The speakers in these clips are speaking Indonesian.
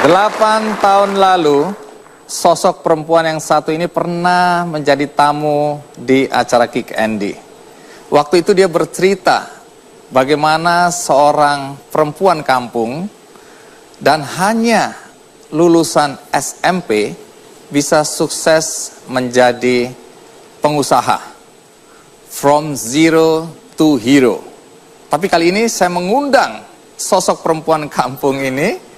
8 tahun lalu, sosok perempuan yang satu ini pernah menjadi tamu di acara Kick Andy. Waktu itu dia bercerita bagaimana seorang perempuan kampung dan hanya lulusan SMP bisa sukses menjadi pengusaha. From zero to hero. Tapi kali ini saya mengundang sosok perempuan kampung ini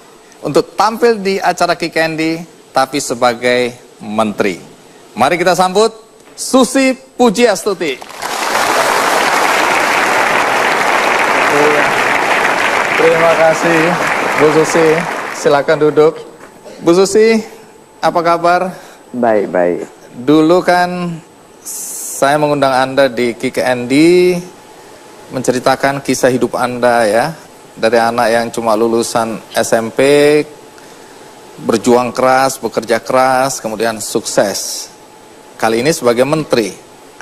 untuk tampil di acara Kick Andy, tapi sebagai menteri. Mari kita sambut Susi Pujiastuti. Terima kasih, Bu Susi. Silakan duduk. Bu Susi, apa kabar? Baik, baik. Dulu kan saya mengundang Anda di Kick Andy, menceritakan kisah hidup Anda ya. Dari anak yang cuma lulusan SMP, berjuang keras, bekerja keras, kemudian sukses. Kali ini sebagai menteri.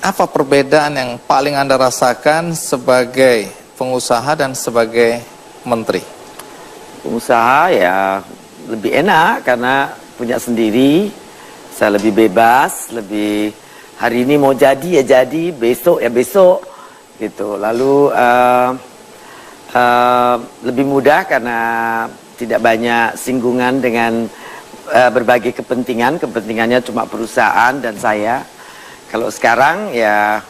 Apa perbedaan yang paling Anda rasakan sebagai pengusaha dan sebagai menteri? Pengusaha ya lebih enak karena punya sendiri. Saya lebih bebas, lebih hari ini mau jadi ya jadi, besok ya besok gitu. Lalu lebih mudah karena tidak banyak singgungan dengan berbagai kepentingan. Kepentingannya cuma perusahaan dan saya. Kalau sekarang ya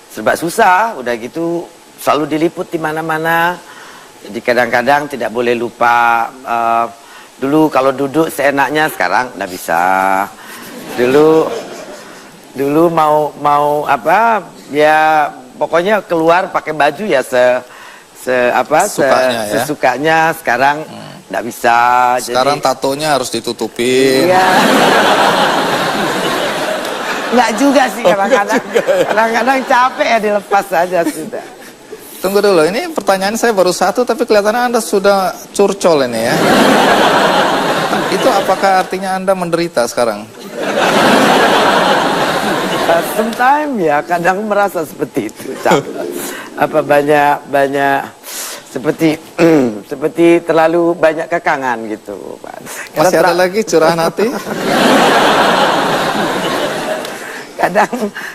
serba susah, udah gitu selalu diliput di mana-mana. Jadi kadang-kadang tidak boleh lupa. Dulu kalau duduk seenaknya, sekarang nggak bisa. Dulu mau apa ya pokoknya keluar pakai baju ya sesukanya, sekarang nggak bisa. Sekarang jadi, tatonya harus ditutupin. Iya. Nggak juga sih kadang-kadang capek ya dilepas saja sudah. Tunggu dulu, ini pertanyaan saya baru satu tapi kelihatannya Anda sudah curcol ini ya. Itu apakah artinya Anda menderita sekarang? Sometimes ya kadang merasa seperti itu. Apa banyak seperti terlalu banyak kekangan gitu. Masih ada lagi curahan hati?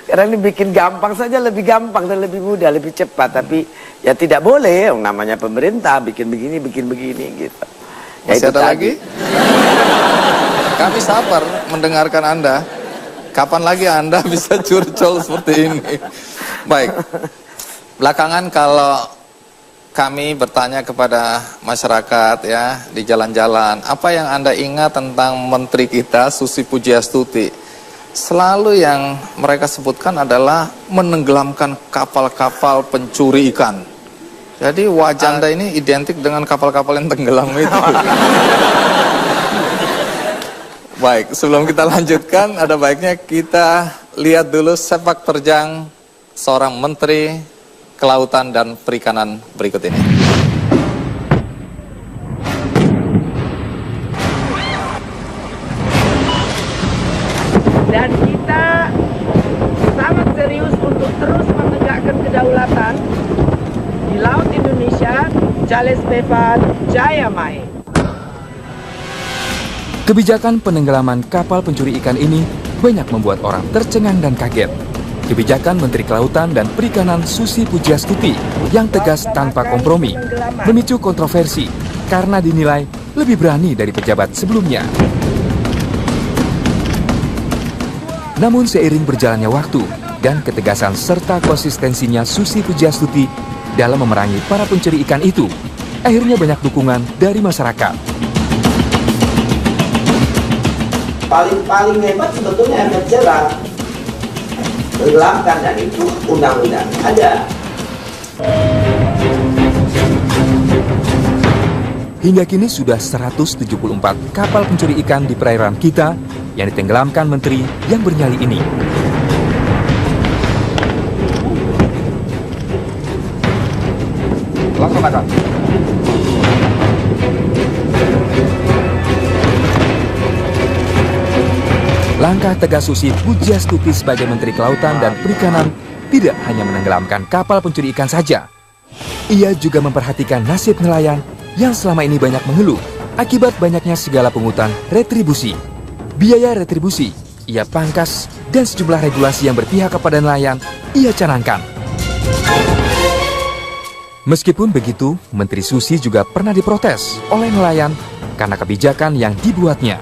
Kadang dibikin gampang saja, lebih gampang dan lebih mudah, lebih cepat. Tapi ya tidak boleh, namanya pemerintah bikin begini gitu. Masih ada lagi? Kami sabar mendengarkan Anda. Kapan lagi Anda bisa curcol seperti ini? Baik. Belakangan kalau kami bertanya kepada masyarakat ya di jalan-jalan, apa yang Anda ingat tentang menteri kita Susi Pujiastuti? Selalu yang mereka sebutkan adalah menenggelamkan kapal-kapal pencuri ikan. Jadi wajah Anda ini identik dengan kapal-kapal yang tenggelam itu. Baik, sebelum kita lanjutkan, ada baiknya kita lihat dulu sepak terjang seorang menteri kelautan dan perikanan berikut ini. Dan kita sangat serius untuk terus menegakkan kedaulatan di Laut Indonesia, Jales Befat Jaya Mai. Kebijakan penenggelaman kapal pencuri ikan ini banyak membuat orang tercengang dan kaget. Kebijakan Menteri Kelautan dan Perikanan Susi Pujiastuti yang tegas tanpa kompromi memicu kontroversi karena dinilai lebih berani dari pejabat sebelumnya. Namun seiring berjalannya waktu dan ketegasan serta konsistensinya Susi Pujiastuti dalam memerangi para pencuri ikan itu, akhirnya banyak dukungan dari masyarakat. Paling hebat sebetulnya efek jerah, tenggelamkan, dan itu undang-undang ada. Hingga kini sudah 174 kapal pencuri ikan di perairan kita yang ditenggelamkan menteri yang bernyali ini. Langsung aja. Langkah tegas Susi Pujiastuti sebagai Menteri Kelautan dan Perikanan tidak hanya menenggelamkan kapal pencuri ikan saja. Ia juga memperhatikan nasib nelayan yang selama ini banyak mengeluh Akibat banyaknya segala pungutan retribusi, biaya retribusi, ia pangkas, dan sejumlah regulasi yang berpihak kepada nelayan ia canangkan. Meskipun begitu, Menteri Susi juga pernah diprotes oleh nelayan karena kebijakan yang dibuatnya,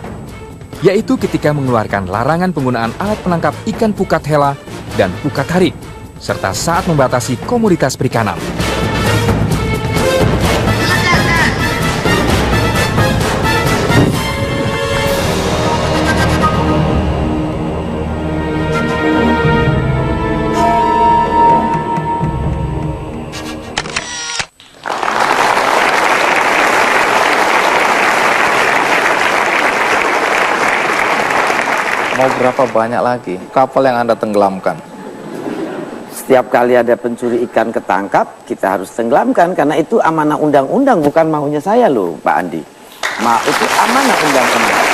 yaitu ketika mengeluarkan larangan penggunaan alat penangkap ikan pukat hela dan pukat tarik, serta saat membatasi komoditas perikanan. Mau berapa banyak lagi kapal yang Anda tenggelamkan? Setiap kali ada pencuri ikan ketangkap, kita harus tenggelamkan karena itu amanah undang-undang, bukan maunya saya loh, Pak Andi. Itu amanah undang-undang.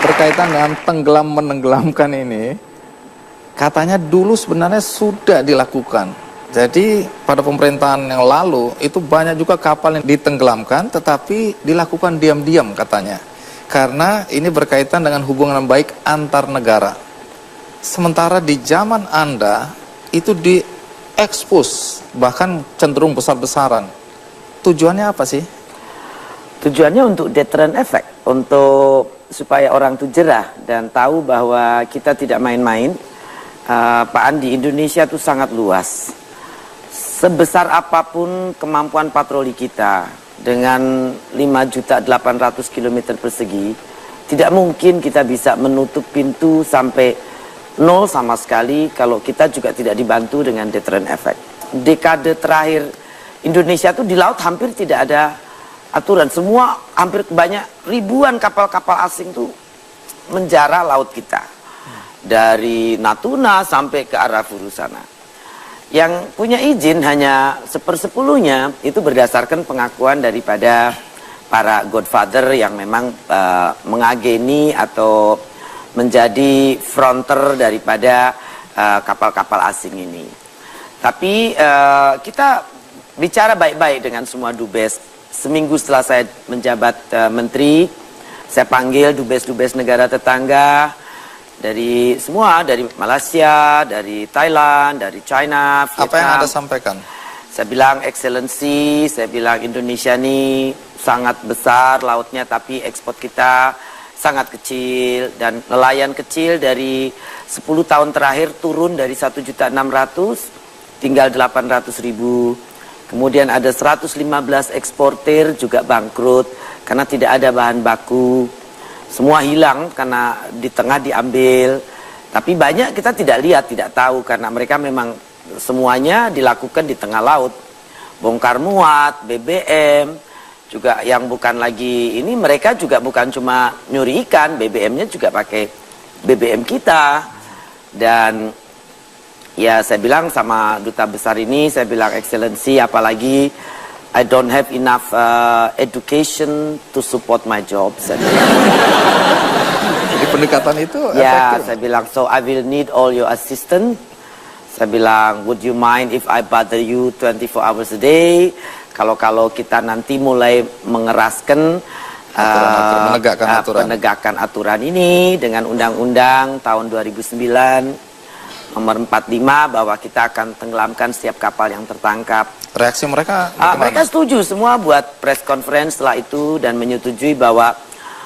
Berkaitan dengan tenggelam-menenggelamkan ini, katanya dulu sebenarnya sudah dilakukan. Jadi pada pemerintahan yang lalu itu banyak juga kapal yang ditenggelamkan tetapi dilakukan diam-diam katanya. Karena ini berkaitan dengan hubungan baik antar negara. Sementara di zaman Anda itu diekspos, bahkan cenderung besar-besaran. Tujuannya apa sih? Tujuannya untuk deterrent effect, untuk supaya orang itu jerah dan tahu bahwa kita tidak main-main. Pak Andi, Indonesia itu sangat luas. Sebesar apapun kemampuan patroli kita dengan 5.800.000 km persegi, tidak mungkin kita bisa menutup pintu sampai nol sama sekali kalau kita juga tidak dibantu dengan deterrent effect. Dekade terakhir Indonesia itu di laut hampir tidak ada aturan. Semua hampir banyak ribuan kapal-kapal asing itu menjara laut kita. Dari Natuna sampai ke arah Furu sana. Yang punya izin hanya 1/10-nya itu berdasarkan pengakuan daripada para godfather yang memang mengageni atau menjadi fronter daripada kapal-kapal asing ini. Tapi kita bicara baik-baik dengan semua dubes. Seminggu setelah saya menjabat menteri, saya panggil dubes-dubes negara tetangga, dari semua, dari Malaysia, dari Thailand, dari China, Vietnam. Apa yang Anda sampaikan? Saya bilang excellency, saya bilang Indonesia ini sangat besar lautnya tapi ekspor kita sangat kecil. Dan nelayan kecil dari 10 tahun terakhir turun dari 1.600.000 tinggal 800.000. Kemudian ada 115 eksportir juga bangkrut karena tidak ada bahan baku. Semua hilang karena di tengah diambil. Tapi banyak kita tidak lihat, tidak tahu karena mereka memang semuanya dilakukan di tengah laut. Bongkar muat, BBM, juga yang bukan lagi ini mereka juga bukan cuma nyuri ikan, BBM-nya juga pakai BBM kita. Dan ya saya bilang sama duta besar ini, saya bilang excellency apalagi I don't have enough education to support my job. Jadi pendekatan itu ya, efektif. saya bilang so I will need all your assistance. Saya bilang would you mind if I bother you 24 hours a day? Kalau kita nanti mulai mengeraskan penegakan aturan ini dengan undang-undang tahun 2009 nomor 45 bahwa kita akan tenggelamkan setiap kapal yang tertangkap. Reaksi mereka mereka setuju semua buat press conference setelah itu dan menyetujui bahwa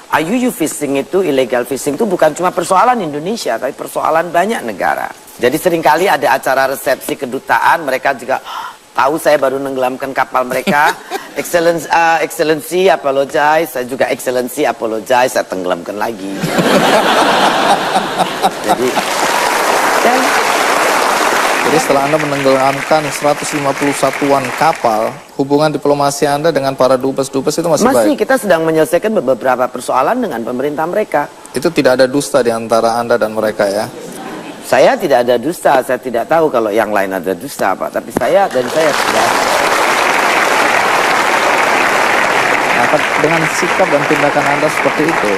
IUU fishing itu, illegal fishing itu bukan cuma persoalan Indonesia tapi persoalan banyak negara. Jadi seringkali ada acara resepsi kedutaan, mereka juga tahu saya baru nenggelamkan kapal mereka. Excellency apologize, saya juga excellency apologize, saya tenggelamkan lagi. Jadi setelah Anda menenggelamkan 150 satuan kapal, hubungan diplomasi Anda dengan para dubes-dubes itu masih baik? Masih, kita sedang menyelesaikan beberapa persoalan dengan pemerintah mereka. Itu tidak ada dusta di antara Anda dan mereka ya? Saya tidak ada dusta, saya tidak tahu kalau yang lain ada dusta Pak. Tapi saya tidak ada. Nah, dengan sikap dan tindakan Anda seperti itu,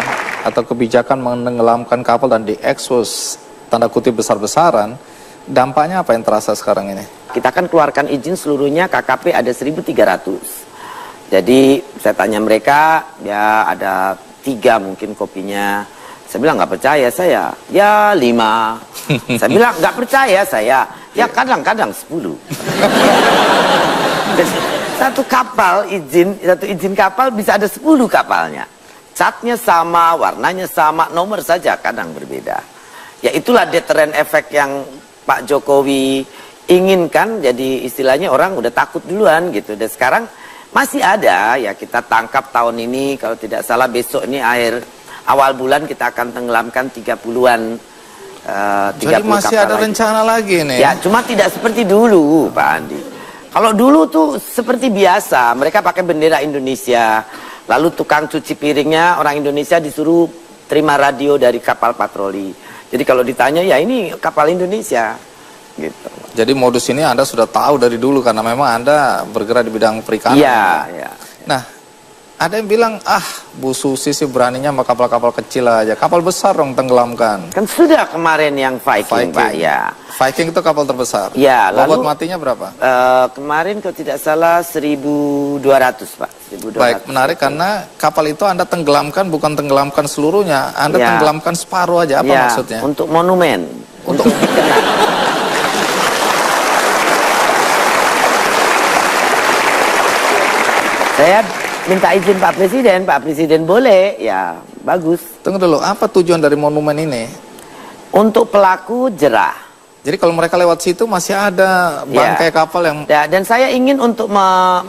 atau kebijakan menenggelamkan kapal dan diekspos tanda kutip besar-besaran, dampaknya apa yang terasa sekarang ini? Kita kan keluarkan izin seluruhnya KKP ada 1.300. Jadi saya tanya mereka, ya ada 3 mungkin kopinya. Saya bilang nggak percaya saya, ya 5. Saya bilang nggak percaya saya, ya kadang-kadang 10. Satu izin kapal bisa ada 10 kapalnya. Catnya sama, warnanya sama, nomor saja kadang berbeda. Ya itulah deterrent effect yang Pak Jokowi inginkan. Jadi istilahnya orang udah takut duluan gitu. Dan sekarang masih ada, ya kita tangkap tahun ini, kalau tidak salah besok ini awal bulan kita akan tenggelamkan 30-an. 30 Jadi masih kapal ada lagi. rencana lagi nih. Ya, cuma tidak seperti dulu, Pak Andi. Kalau dulu tuh seperti biasa, mereka pakai bendera Indonesia. Lalu tukang cuci piringnya orang Indonesia disuruh terima radio dari kapal patroli. Jadi kalau ditanya, ya ini kapal Indonesia. Gitu. Jadi modus ini Anda sudah tahu dari dulu karena memang Anda bergerak di bidang perikanan. Iya, iya. Nah, ada yang bilang, Bu Susi sih beraninya sama kapal-kapal kecil aja. Kapal besar dong tenggelamkan. Kan sudah kemarin yang Viking, Pak, ya. Viking itu kapal terbesar. Ya, Bobot lalu matinya berapa? Kemarin kalau tidak salah 1.200, Pak. 1.200. Baik, menarik karena kapal itu Anda tenggelamkan bukan tenggelamkan seluruhnya. Anda Ya. tenggelamkan separuh aja. Apa Ya, maksudnya? untuk monumen. Untuk Saya minta izin Pak Presiden boleh, ya bagus. Tunggu dulu, apa tujuan dari monumen ini? Untuk pelaku jerah. Jadi kalau mereka lewat situ masih ada bangkai kapal yang... Ya, dan saya ingin untuk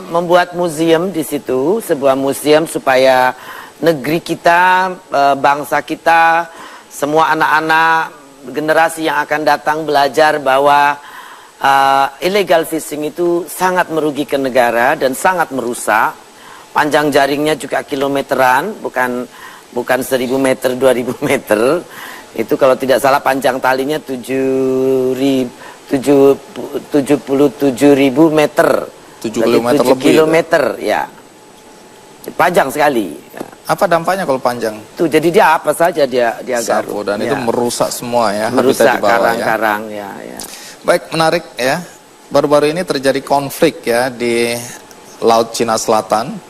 membuat museum di situ, sebuah museum supaya negeri kita, bangsa kita, semua anak-anak generasi yang akan datang belajar bahwa illegal fishing itu sangat merugikan negara dan sangat merusak. Panjang jaringnya juga kilometeran, bukan 1.000 meter, 2.000 meter. Itu kalau tidak salah panjang talinya 77.000 meter. 70 meter 7 lebih. kilometer, ya. Panjang sekali. Ya. Apa dampaknya kalau panjang? Tuh, jadi dia apa saja dia Sapu, garuk. dan Ya. itu merusak semua ya. Merusak habitat di bawah, karang-karang, ya. Baik, menarik ya. Baru-baru ini terjadi konflik ya di Laut Cina Selatan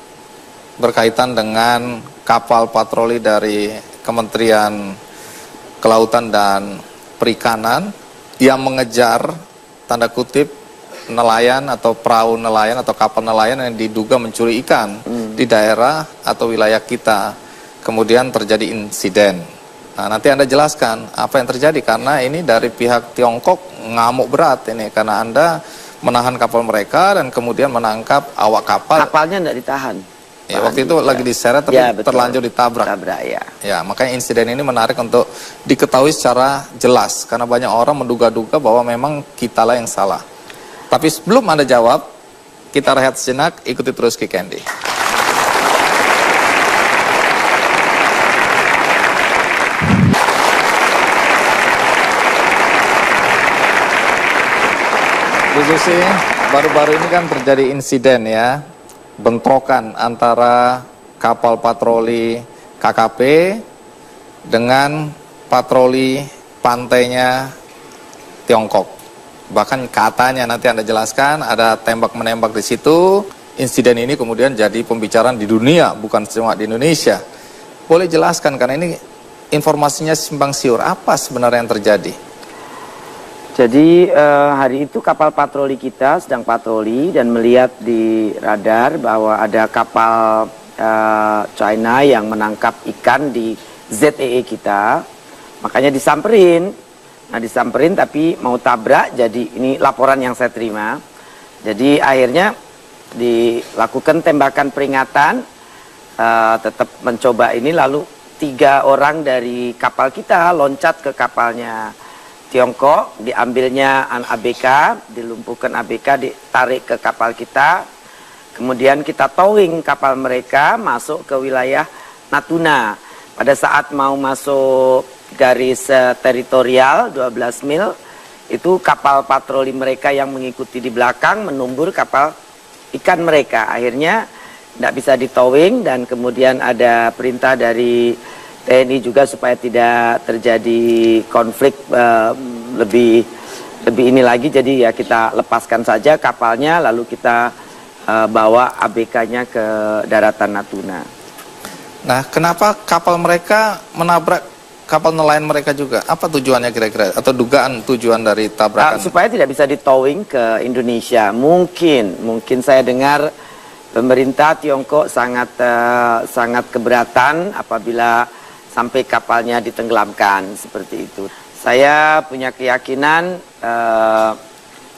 berkaitan dengan kapal patroli dari Kementerian Kelautan dan Perikanan yang mengejar tanda kutip nelayan atau perahu nelayan atau kapal nelayan yang diduga mencuri ikan di daerah atau wilayah kita. Kemudian terjadi insiden. Nah, nanti Anda jelaskan apa yang terjadi karena ini dari pihak Tiongkok ngamuk berat ini karena Anda menahan kapal mereka dan kemudian menangkap awak kapal. Kapalnya tidak ditahan. Ya, waktu itu lagi diseret tapi Ya, betul. terlanjur ditabrak. Ya. Ya, makanya insiden ini menarik untuk diketahui secara jelas karena banyak orang menduga-duga bahwa memang kitalah yang salah. Tapi sebelum Anda jawab, kita rehat sejenak, ikuti terus Kick Andy. Bu Susi, baru-baru ini kan terjadi insiden ya, bentrokan antara kapal patroli KKP dengan patroli pantainya Tiongkok. Bahkan katanya nanti Anda jelaskan ada tembak-menembak di situ. Insiden ini kemudian jadi pembicaraan di dunia, bukan cuma di Indonesia. Boleh jelaskan karena ini informasinya simpang siur. Apa sebenarnya yang terjadi? Jadi hari itu kapal patroli kita sedang patroli dan melihat di radar bahwa ada kapal China yang menangkap ikan di ZEE kita. Makanya disamperin. Nah disamperin tapi mau tabrak, jadi ini laporan yang saya terima. Jadi akhirnya dilakukan tembakan peringatan, tetap mencoba ini, lalu 3 orang dari kapal kita loncat ke kapalnya Tiongkok, diambilnya ABK, dilumpuhkan ABK, ditarik ke kapal kita. Kemudian kita towing kapal mereka masuk ke wilayah Natuna. Pada saat mau masuk garis teritorial 12 mil, itu kapal patroli mereka yang mengikuti di belakang menumbur kapal ikan mereka. Akhirnya tidak bisa ditowing dan kemudian ada perintah dari TNI juga supaya tidak terjadi konflik lebih lebih ini lagi, jadi ya kita lepaskan saja kapalnya, lalu kita bawa ABK-nya ke daratan Natuna. Nah, kenapa kapal mereka menabrak kapal nelayan mereka juga? Apa tujuannya kira-kira? Atau dugaan tujuan dari tabrakan? Supaya tidak bisa ditowing ke Indonesia. Mungkin saya dengar pemerintah Tiongkok sangat keberatan apabila sampai kapalnya ditenggelamkan seperti itu. Saya punya keyakinan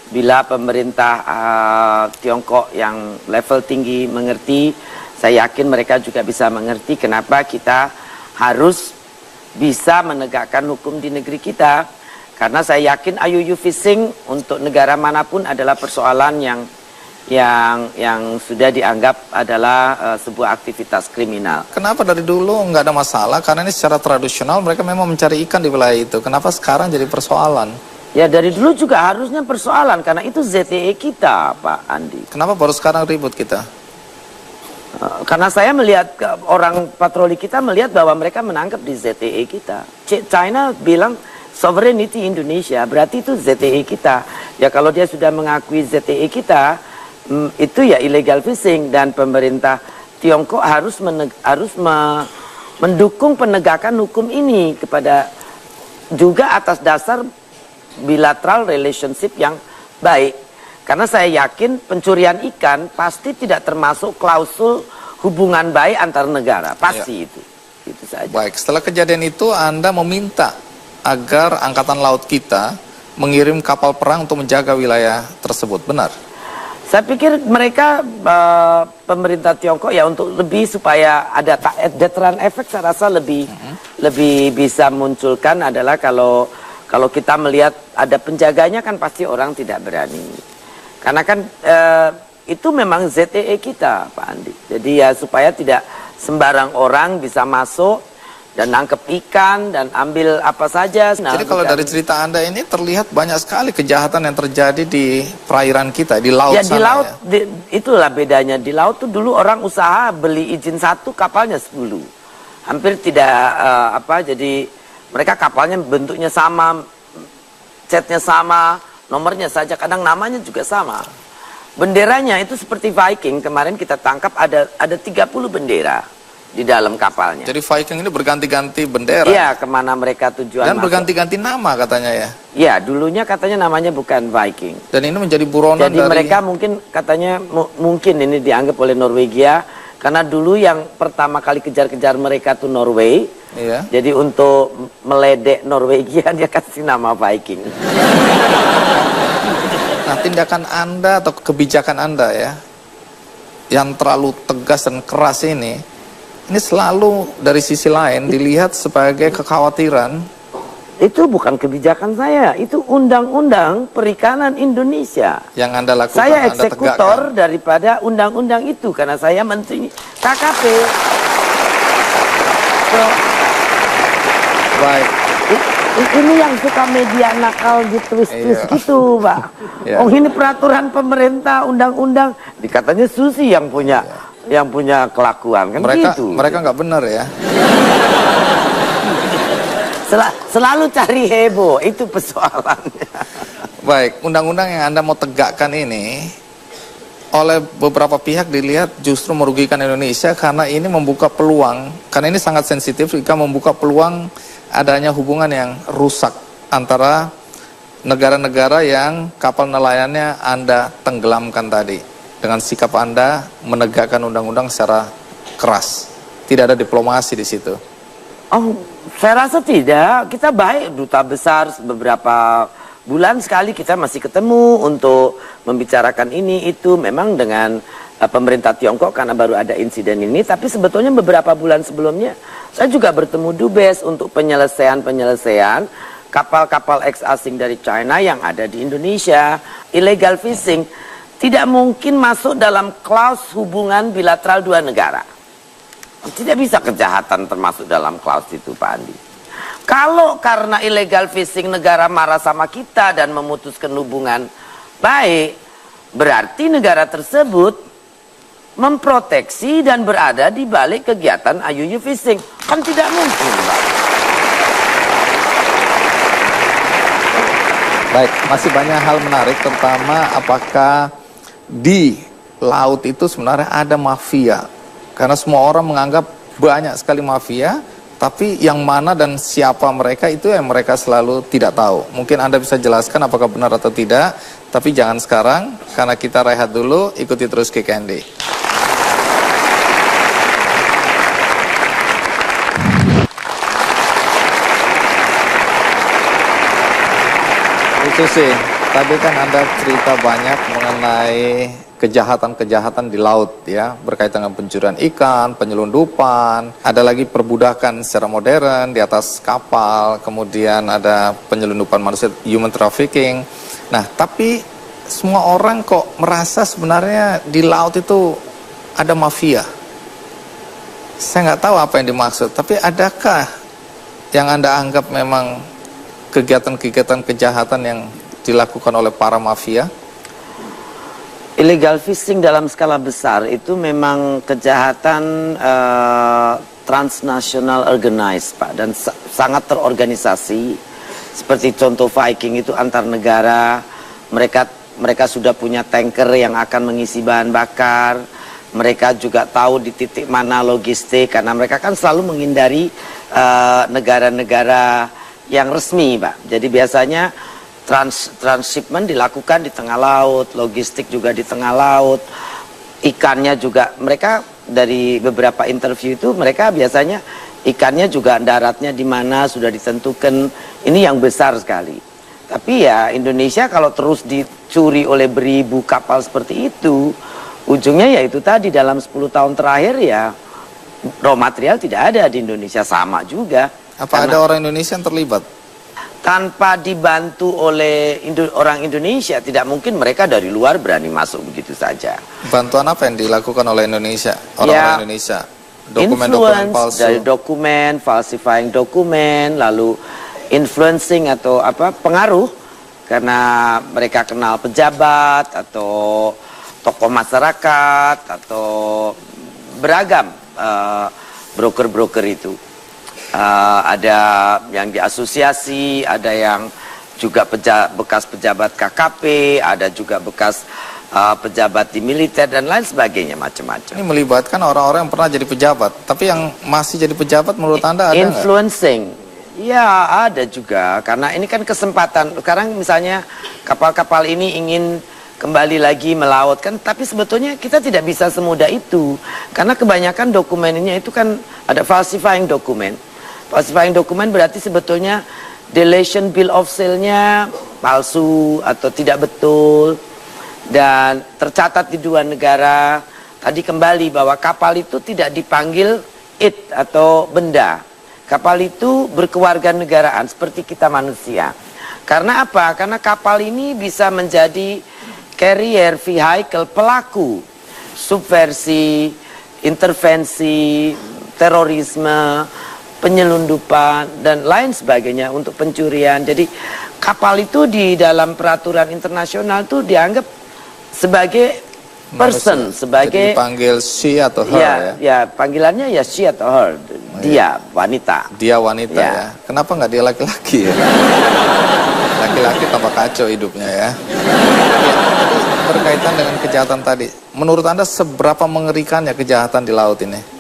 bila pemerintah Tiongkok yang level tinggi mengerti, saya yakin mereka juga bisa mengerti kenapa kita harus bisa menegakkan hukum di negeri kita. Karena saya yakin IUU fishing untuk negara manapun adalah persoalan yang sudah dianggap adalah sebuah aktivitas kriminal. Kenapa dari dulu nggak ada masalah? Karena ini secara tradisional mereka memang mencari ikan di wilayah itu. Kenapa sekarang jadi persoalan? Ya dari dulu juga harusnya persoalan karena itu ZTE kita, Pak Andi. Kenapa baru sekarang ribut kita? Karena saya melihat orang patroli kita melihat bahwa mereka menangkap di ZTE kita. China bilang sovereignty Indonesia, berarti itu ZTE kita. Ya kalau dia sudah mengakui ZTE kita, itu ya illegal fishing, dan pemerintah Tiongkok harus mendukung penegakan hukum ini kepada juga atas dasar bilateral relationship yang baik. Karena saya yakin pencurian ikan pasti tidak termasuk klausul hubungan baik antar negara, pasti itu saja. Baik, setelah kejadian itu Anda meminta agar Angkatan Laut kita mengirim kapal perang untuk menjaga wilayah tersebut, benar? Saya pikir mereka pemerintah Tiongkok ya untuk lebih supaya ada deterrent effect, saya rasa lebih bisa munculkan adalah kalau kita melihat ada penjaganya kan pasti orang tidak berani. Karena kan itu memang ZTE kita, Pak Andi. Jadi ya supaya tidak sembarang orang bisa masuk dan nangkep ikan dan ambil apa saja. Nah, jadi kalau dari cerita Anda ini terlihat banyak sekali kejahatan yang terjadi di perairan kita, di laut sana. Di laut, itulah bedanya. Di laut tuh dulu orang usaha beli izin 1, kapalnya 10. Hampir tidak jadi mereka kapalnya bentuknya sama, catnya sama, nomornya saja, kadang namanya juga sama. Benderanya itu seperti Viking, kemarin kita tangkap ada 30 bendera di dalam kapalnya. Jadi Viking ini berganti-ganti bendera? Iya, kemana mereka tujuan. Dan berganti-ganti nama katanya ya? Iya, dulunya katanya namanya bukan Viking. Dan ini menjadi buronan jadi mereka mungkin katanya, mungkin ini dianggap oleh Norwegia, karena dulu yang pertama kali kejar-kejar mereka tuh Norway. Iya. Jadi untuk meledek Norwegia dia kasih nama Viking. Nah, tindakan Anda atau kebijakan Anda ya, yang terlalu tegas dan keras ini selalu dari sisi lain dilihat sebagai kekhawatiran. Itu bukan kebijakan saya, itu undang-undang perikanan Indonesia. Yang Anda lakukan, saya Anda eksekutor tegakkan daripada undang-undang itu, karena saya menteri KKP. So, baik. Ini yang suka media nakal ditwist-twist gitu, Pak. Iya. Oh, ini peraturan pemerintah, undang-undang. Dikatanya Susi yang punya kelakuan kan gitu. Mereka nggak benar ya. Selalu cari heboh, itu persoalannya. Baik, undang-undang yang Anda mau tegakkan ini oleh beberapa pihak dilihat justru merugikan Indonesia karena ini membuka peluang, karena ini sangat sensitif jika membuka peluang adanya hubungan yang rusak antara negara-negara yang kapal nelayannya Anda tenggelamkan tadi. Dengan sikap Anda menegakkan undang-undang secara keras. Tidak ada diplomasi di situ. Oh, saya rasa tidak. Kita baik, duta besar beberapa bulan sekali kita masih ketemu untuk membicarakan ini itu. Memang dengan pemerintah Tiongkok karena baru ada insiden ini. Tapi sebetulnya beberapa bulan sebelumnya saya juga bertemu Dubes untuk penyelesaian kapal-kapal ex asing dari China yang ada di Indonesia. Illegal fishing tidak mungkin masuk dalam klaus hubungan bilateral dua negara. Tidak bisa kejahatan termasuk dalam klaus itu, Pak Andi. Kalau karena illegal fishing negara marah sama kita dan memutuskan hubungan baik, berarti negara tersebut memproteksi dan berada di balik kegiatan IUU fishing. Kan tidak mungkin, Pak. Baik, masih banyak hal menarik, terutama apakah di laut itu sebenarnya ada mafia. Karena semua orang menganggap banyak sekali mafia, tapi yang mana dan siapa mereka itu yang mereka selalu tidak tahu. Mungkin Anda bisa jelaskan apakah benar atau tidak, tapi jangan sekarang, karena kita rehat dulu, ikuti terus Kick Andy. Itu sih, tadi kan Anda cerita banyak mengenai kejahatan-kejahatan di laut ya, berkaitan dengan pencurian ikan, penyelundupan, ada lagi perbudakan secara modern di atas kapal, kemudian ada penyelundupan manusia, human trafficking. Nah, tapi semua orang kok merasa sebenarnya di laut itu ada mafia. Saya nggak tahu apa yang dimaksud, tapi adakah yang Anda anggap memang kegiatan-kegiatan kejahatan yang dilakukan oleh para mafia? Illegal fishing dalam skala besar itu memang kejahatan transnational organized, Pak, dan sangat terorganisasi. Seperti contoh Viking itu antar negara, mereka sudah punya tanker yang akan mengisi bahan bakar. Mereka juga tahu di titik mana logistik, karena mereka kan selalu menghindari negara-negara yang resmi, Pak. Jadi biasanya transshipment dilakukan di tengah laut, logistik juga di tengah laut, ikannya juga. Mereka dari beberapa interview itu mereka biasanya ikannya juga daratnya di mana sudah ditentukan. Ini yang besar sekali. Tapi ya Indonesia kalau terus dicuri oleh beribu kapal seperti itu, ujungnya ya itu tadi, dalam 10 tahun terakhir ya raw material tidak ada di Indonesia, sama juga. Apa ada orang Indonesia yang terlibat? Tanpa dibantu oleh orang Indonesia, tidak mungkin mereka dari luar berani masuk begitu saja. Bantuan apa yang dilakukan oleh Indonesia, orang-orang Indonesia? Dokumen-dokumen palsu. Dari dokumen, falsifying dokumen, lalu influencing atau pengaruh, karena mereka kenal pejabat atau tokoh masyarakat atau beragam broker-broker itu. Ada yang diasosiasi, ada yang juga bekas pejabat KKP, ada juga bekas pejabat di militer dan lain sebagainya, macam-macam. Ini melibatkan orang-orang yang pernah jadi pejabat, tapi yang masih jadi pejabat menurut Anda ada nggak? Influencing, ya ada juga, karena ini kan kesempatan. Sekarang misalnya kapal-kapal ini ingin kembali lagi melaut kan, tapi sebetulnya kita tidak bisa semudah itu, karena kebanyakan dokumennya itu kan ada falsifying dokumen. Falsifying dokumen berarti sebetulnya deletion bill of sale-nya palsu atau tidak betul, dan tercatat di 2 negara. Tadi kembali bahwa kapal itu tidak dipanggil it atau benda. Kapal itu berkewarganegaraan seperti kita manusia. Karena apa? Karena kapal ini bisa menjadi carrier vehicle pelaku subversi, intervensi, terorisme, penyelundupan dan lain sebagainya, untuk pencurian. Jadi kapal itu di dalam peraturan internasional itu dianggap sebagai person, sebagai, jadi dipanggil she atau her ya? Ya, panggilannya ya she atau her, dia wanita. Dia wanita ya. Kenapa nggak dia laki-laki ya? Laki-laki tambah kacau hidupnya ya. Berkaitan dengan kejahatan tadi, menurut Anda seberapa mengerikannya kejahatan di laut ini?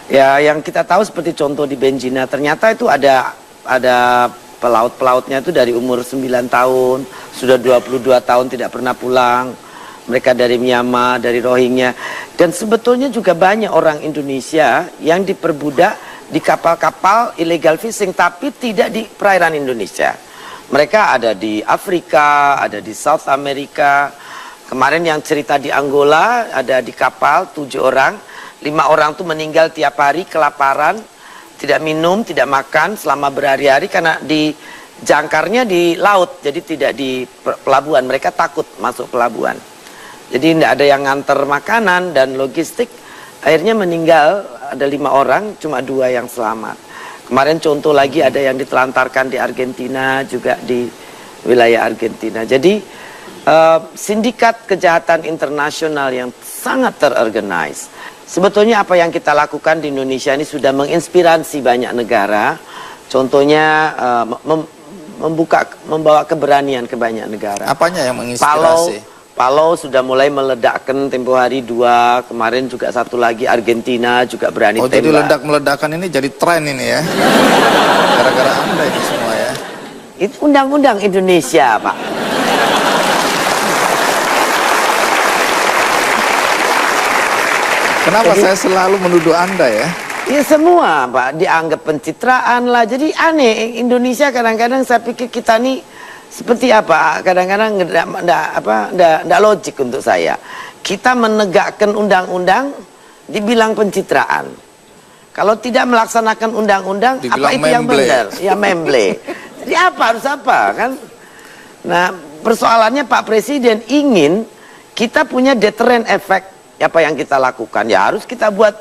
Ya, yang kita tahu seperti contoh di Benjina, ternyata itu ada pelaut-pelautnya itu dari umur 9 tahun, sudah 22 tahun tidak pernah pulang. Mereka dari Myanmar, dari Rohingya. Dan sebetulnya juga banyak orang Indonesia yang diperbudak di kapal-kapal illegal fishing, tapi tidak di perairan Indonesia. Mereka ada di Afrika, ada di South America. Kemarin yang cerita di Angola, ada di kapal 7 orang. 5 orang tuh meninggal tiap hari kelaparan, tidak minum, tidak makan selama berhari-hari karena di jangkarnya di laut, jadi tidak di pelabuhan. Mereka takut masuk pelabuhan, jadi tidak ada yang nganter makanan dan logistik. Akhirnya meninggal ada 5 orang, cuma 2 yang selamat. Kemarin contoh lagi ada yang ditelantarkan di Argentina, juga di wilayah Argentina. Jadi sindikat kejahatan internasional yang sangat terorganize. Sebetulnya apa yang kita lakukan di Indonesia ini sudah menginspirasi banyak negara. Contohnya membawa keberanian ke banyak negara. Apanya yang menginspirasi? Palau sudah mulai meledakkan tempo hari 2, kemarin juga satu lagi Argentina juga berani Oh, tembak. jadi ledak-meledakan ini jadi tren ini ya? Gara-gara Anda itu semua ya? Itu undang-undang Indonesia, Pak. Kenapa saya selalu menuduh Anda ya? Ya semua, Pak, dianggap pencitraan lah. Jadi aneh, Indonesia kadang-kadang saya pikir kita nih seperti apa? Kadang-kadang enggak logik untuk saya. Kita menegakkan undang-undang dibilang pencitraan. Kalau tidak melaksanakan undang-undang, apa itu yang benar? Ya memble. Jadi harus apa kan? Nah, persoalannya Pak Presiden ingin kita punya deterrent effect apa yang kita lakukan. Ya harus kita buat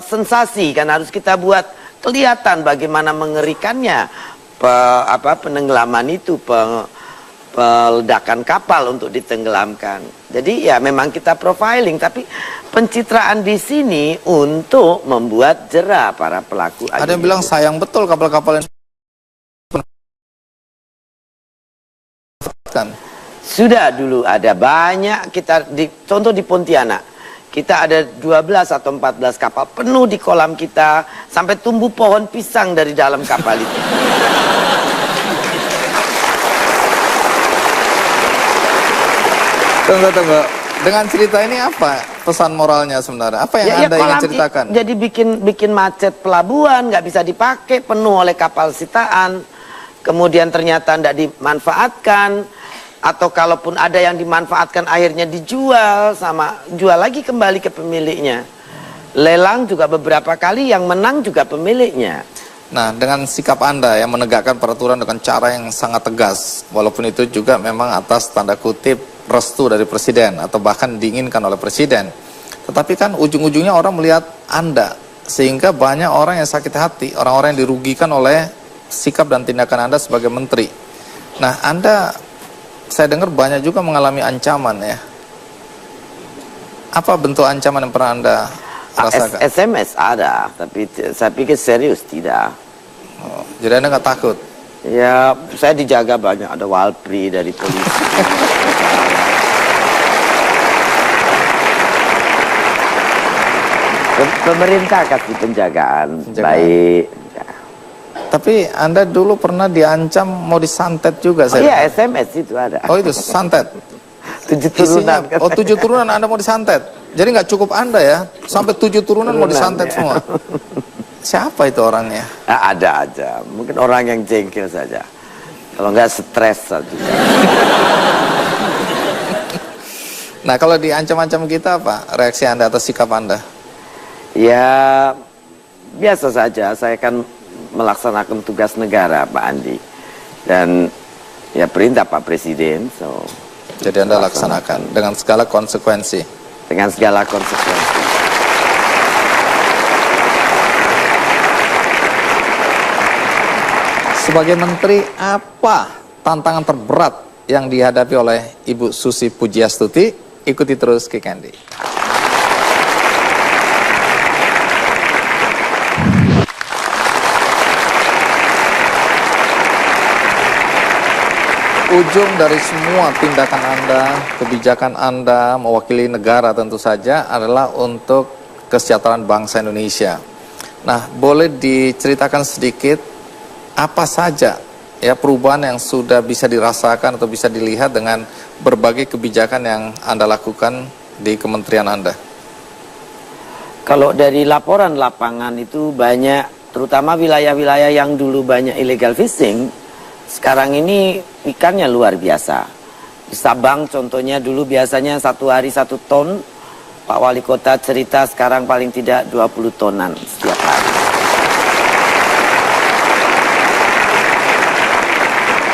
sensasi kan, harus kita buat kelihatan bagaimana mengerikannya penenggelaman itu, peledakan kapal untuk ditenggelamkan. Jadi ya memang kita profiling, tapi pencitraan di sini untuk membuat jera para pelaku. Ada yang bilang sayang betul kapal-kapal yang sudah dulu ada banyak contoh di Pontianak. Kita ada 12 atau 14 kapal penuh di kolam kita, sampai tumbuh pohon pisang dari dalam kapal itu. Tunggu. Dengan cerita ini apa pesan moralnya sebenarnya? Apa yang Anda ingin ceritakan? Jadi bikin macet pelabuhan, nggak bisa dipakai, penuh oleh kapal sitaan. Kemudian ternyata tidak dimanfaatkan. Atau kalaupun ada yang dimanfaatkan akhirnya dijual, jual lagi kembali ke pemiliknya. Lelang juga beberapa kali yang menang juga pemiliknya. Nah, dengan sikap Anda yang menegakkan peraturan dengan cara yang sangat tegas, walaupun itu juga memang atas tanda kutip restu dari presiden atau bahkan diinginkan oleh presiden, tetapi kan ujung-ujungnya orang melihat Anda, sehingga banyak orang yang sakit hati, orang-orang yang dirugikan oleh sikap dan tindakan Anda sebagai menteri. Nah, Anda, saya dengar banyak juga mengalami ancaman ya. Apa bentuk ancaman yang pernah Anda rasakan? SMS ada, tapi saya pikir serius tidak. Oh, jadi Anda nggak takut? Ya, saya dijaga banyak, ada walpri dari polisi. Pemerintah kasih penjagaan. Baik. Tapi Anda dulu pernah diancam mau disantet juga saya. Iya, SMS itu ada. Oh, itu santet. 7 turunan. Isinya, 7 turunan Anda mau disantet. Jadi nggak cukup Anda ya, sampai 7 turunan mau disantet semua. Siapa itu orangnya? Ada aja, mungkin orang yang jengkel saja. Kalau nggak stres saja. Nah, kalau diancam-ancam kita apa reaksi Anda atau sikap Anda? Ya, biasa saja. Saya kan melaksanakan tugas negara, Pak Andi. Dan ya perintah Pak Presiden. Jadi Anda laksanakan dengan segala konsekuensi. Dengan segala konsekuensi. Sebagai menteri, apa tantangan terberat yang dihadapi oleh Ibu Susi Pujiastuti? Ikuti terus Kick Andy. Ujung dari semua tindakan Anda, kebijakan Anda mewakili negara tentu saja adalah untuk kesejahteraan bangsa Indonesia. Nah, boleh diceritakan sedikit apa saja ya perubahan yang sudah bisa dirasakan atau bisa dilihat dengan berbagai kebijakan yang Anda lakukan di kementerian Anda? Kalau dari laporan lapangan itu banyak, terutama wilayah-wilayah yang dulu banyak illegal fishing, sekarang ini ikannya luar biasa. Di Sabang contohnya dulu biasanya 1 hari 1 ton, Pak Wali Kota cerita sekarang paling tidak 20 tonan setiap hari.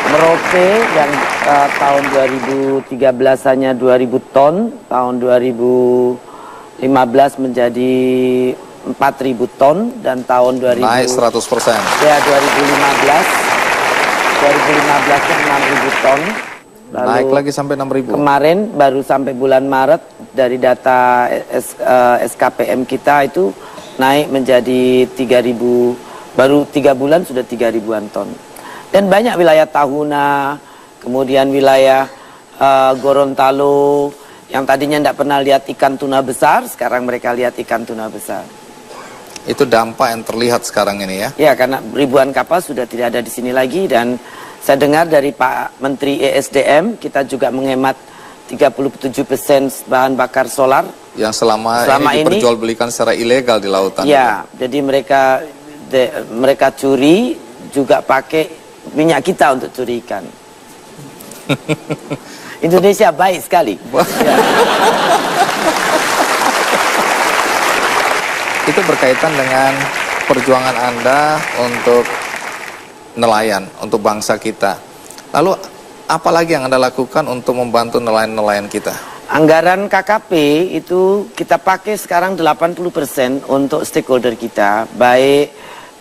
Merauke yang tahun 2013 hanya 2000 ton, tahun 2015 menjadi 4000 ton, dan tahun 2000 naik 100%. Ya, 2015 nya 6000 ton. Lalu naik lagi sampai 6.000. Kemarin baru sampai bulan Maret dari data SKPM kita itu naik menjadi 3000, baru 3 bulan sudah 3000-an ton. Dan banyak wilayah Tahuna, kemudian wilayah Gorontalo, yang tadinya tidak pernah lihat ikan tuna besar, sekarang mereka lihat ikan tuna besar. Itu dampak yang terlihat sekarang ini ya? Ya, karena ribuan kapal sudah tidak ada di sini lagi, dan saya dengar dari Pak Menteri ESDM, kita juga menghemat 37% bahan bakar solar. Yang selama ini diperjualbelikan secara ilegal di lautan. Ya, jadi mereka curi juga pakai minyak kita untuk curi ikan. Indonesia baik sekali. Ya. Itu berkaitan dengan perjuangan Anda untuk nelayan, untuk bangsa kita. Lalu apa lagi yang Anda lakukan untuk membantu nelayan-nelayan kita? Anggaran KKP itu kita pakai sekarang 80% untuk stakeholder kita, baik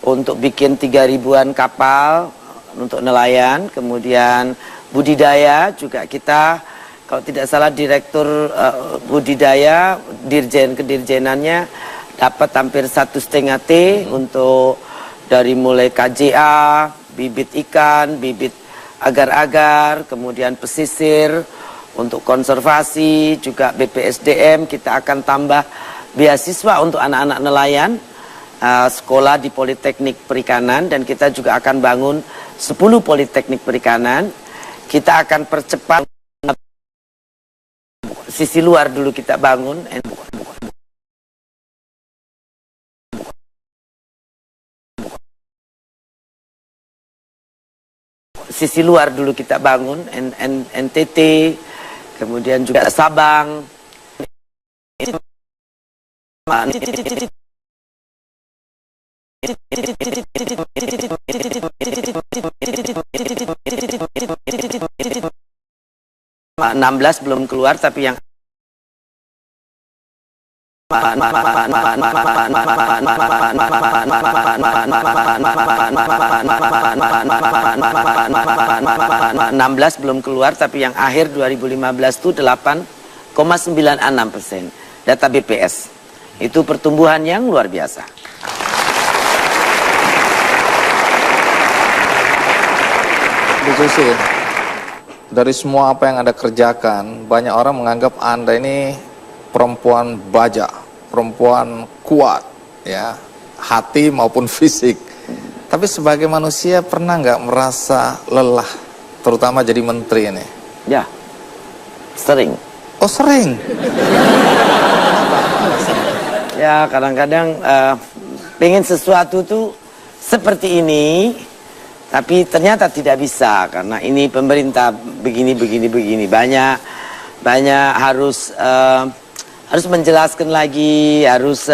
untuk bikin 3.000-an kapal untuk nelayan, kemudian budidaya juga kita, kalau tidak salah direktur budidaya, dirjen kedirjenannya dapat hampir 1,5 T untuk dari mulai KJA, bibit ikan, bibit agar-agar, kemudian pesisir, untuk konservasi, juga BPSDM kita akan tambah beasiswa untuk anak-anak nelayan, sekolah di Politeknik Perikanan, dan kita juga akan bangun 10 Politeknik Perikanan. Kita akan percepat sisi luar dulu kita bangun. Sisi luar dulu kita bangun, NTT, kemudian juga Sabang. Nah, 16 belum keluar, tapi yang 16 belum keluar, tapi yang akhir 2015 itu 8,96%. Data BPS. Itu pertumbuhan yang luar biasa. Bu Susi, dari semua apa yang Anda kerjakan, banyak orang menganggap Anda ini perempuan baja, perempuan kuat, ya, hati maupun fisik. Tapi sebagai manusia pernah nggak merasa lelah, terutama jadi menteri ini? Ya, sering. Oh, sering? Ya, kadang-kadang pengen sesuatu tuh seperti ini, tapi ternyata tidak bisa karena ini pemerintah begini. Banyak harus menjelaskan lagi, harus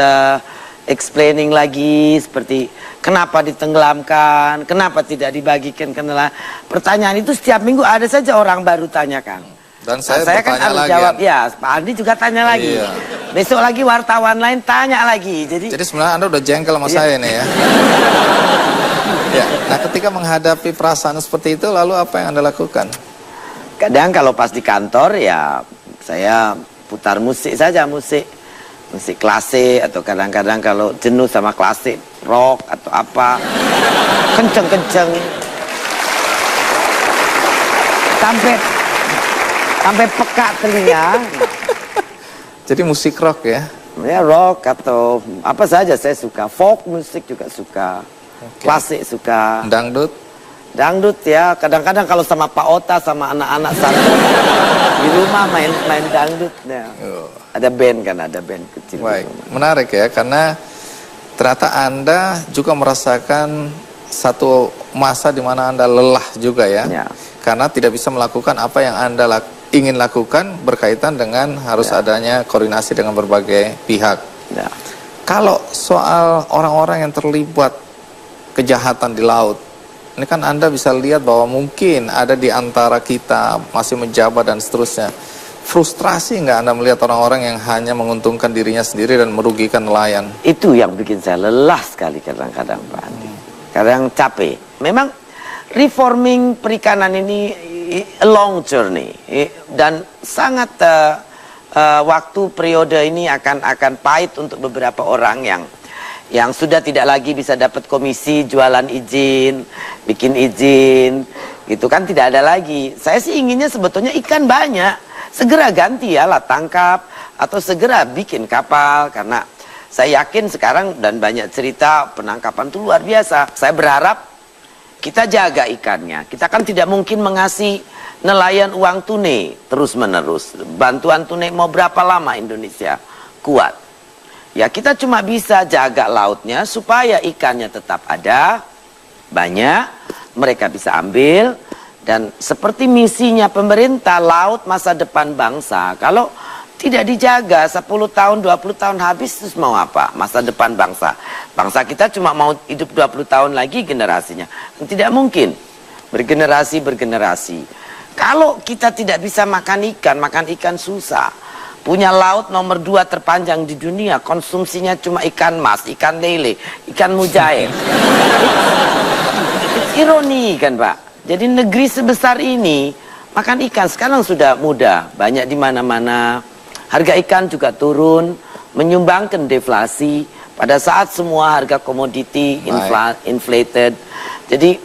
explaining lagi, seperti kenapa ditenggelamkan, kenapa tidak dibagikan ke nelayan. Pertanyaan itu setiap minggu ada saja orang baru tanyakan. Dan saya kan harus lagi, jawab, ya Pak Andi juga tanya lagi. Iya. Besok lagi wartawan lain tanya lagi. Jadi sebenarnya Anda udah jengkel sama saya nih ya. Ya. Nah, ketika menghadapi perasaan seperti itu, lalu apa yang Anda lakukan? Kadang kalau pas di kantor ya saya putar musik saja, musik klasik, atau kadang-kadang kalau jenuh sama klasik, rock atau apa, kenceng-kenceng sampai peka telinga. Jadi musik rock ya? Ya, rock atau apa saja saya suka, folk musik juga suka, klasik suka. Dangdut ya, kadang-kadang kalau sama Pak Ota sama anak-anak satu di rumah main dangdut ya. Ada band kecil. Baik, menarik ya, karena ternyata Anda juga merasakan satu masa di mana Anda lelah juga ya. Karena tidak bisa melakukan apa yang Anda ingin lakukan, berkaitan dengan harus adanya koordinasi dengan berbagai pihak. Kalau soal orang-orang yang terlibat kejahatan di laut, ini kan Anda bisa lihat bahwa mungkin ada di antara kita masih menjabat dan seterusnya. Frustrasi nggak Anda melihat orang-orang yang hanya menguntungkan dirinya sendiri dan merugikan nelayan? Itu yang bikin saya lelah sekali kadang-kadang, Pak Andi. Kadang capek. Memang reforming perikanan ini a long journey, dan sangat waktu periode ini akan pahit untuk beberapa orang yang sudah tidak lagi bisa dapat komisi jualan izin, bikin izin, gitu kan tidak ada lagi. Saya sih inginnya sebetulnya ikan banyak, segera ganti ya alat tangkap atau segera bikin kapal, karena saya yakin sekarang dan banyak cerita penangkapan itu luar biasa. Saya berharap kita jaga ikannya. Kita kan tidak mungkin mengasih nelayan uang tunai terus menerus. Bantuan tunai mau berapa lama Indonesia kuat? Ya kita cuma bisa jaga lautnya supaya ikannya tetap ada, banyak, mereka bisa ambil. Dan seperti misinya pemerintah, laut masa depan bangsa. Kalau tidak dijaga 10 tahun, 20 tahun habis, terus mau apa? Masa depan bangsa. Bangsa kita cuma mau hidup 20 tahun lagi generasinya. Tidak mungkin. Bergenerasi. Kalau kita tidak bisa makan ikan susah. Punya laut nomor 2 terpanjang di dunia, konsumsinya cuma ikan mas, ikan lele, ikan mujair. It's ironi kan Pak? Jadi negeri sebesar ini, makan ikan sekarang sudah mudah, banyak di mana-mana. Harga ikan juga turun, menyumbangkan deflasi pada saat semua harga komoditi inflated. Jadi,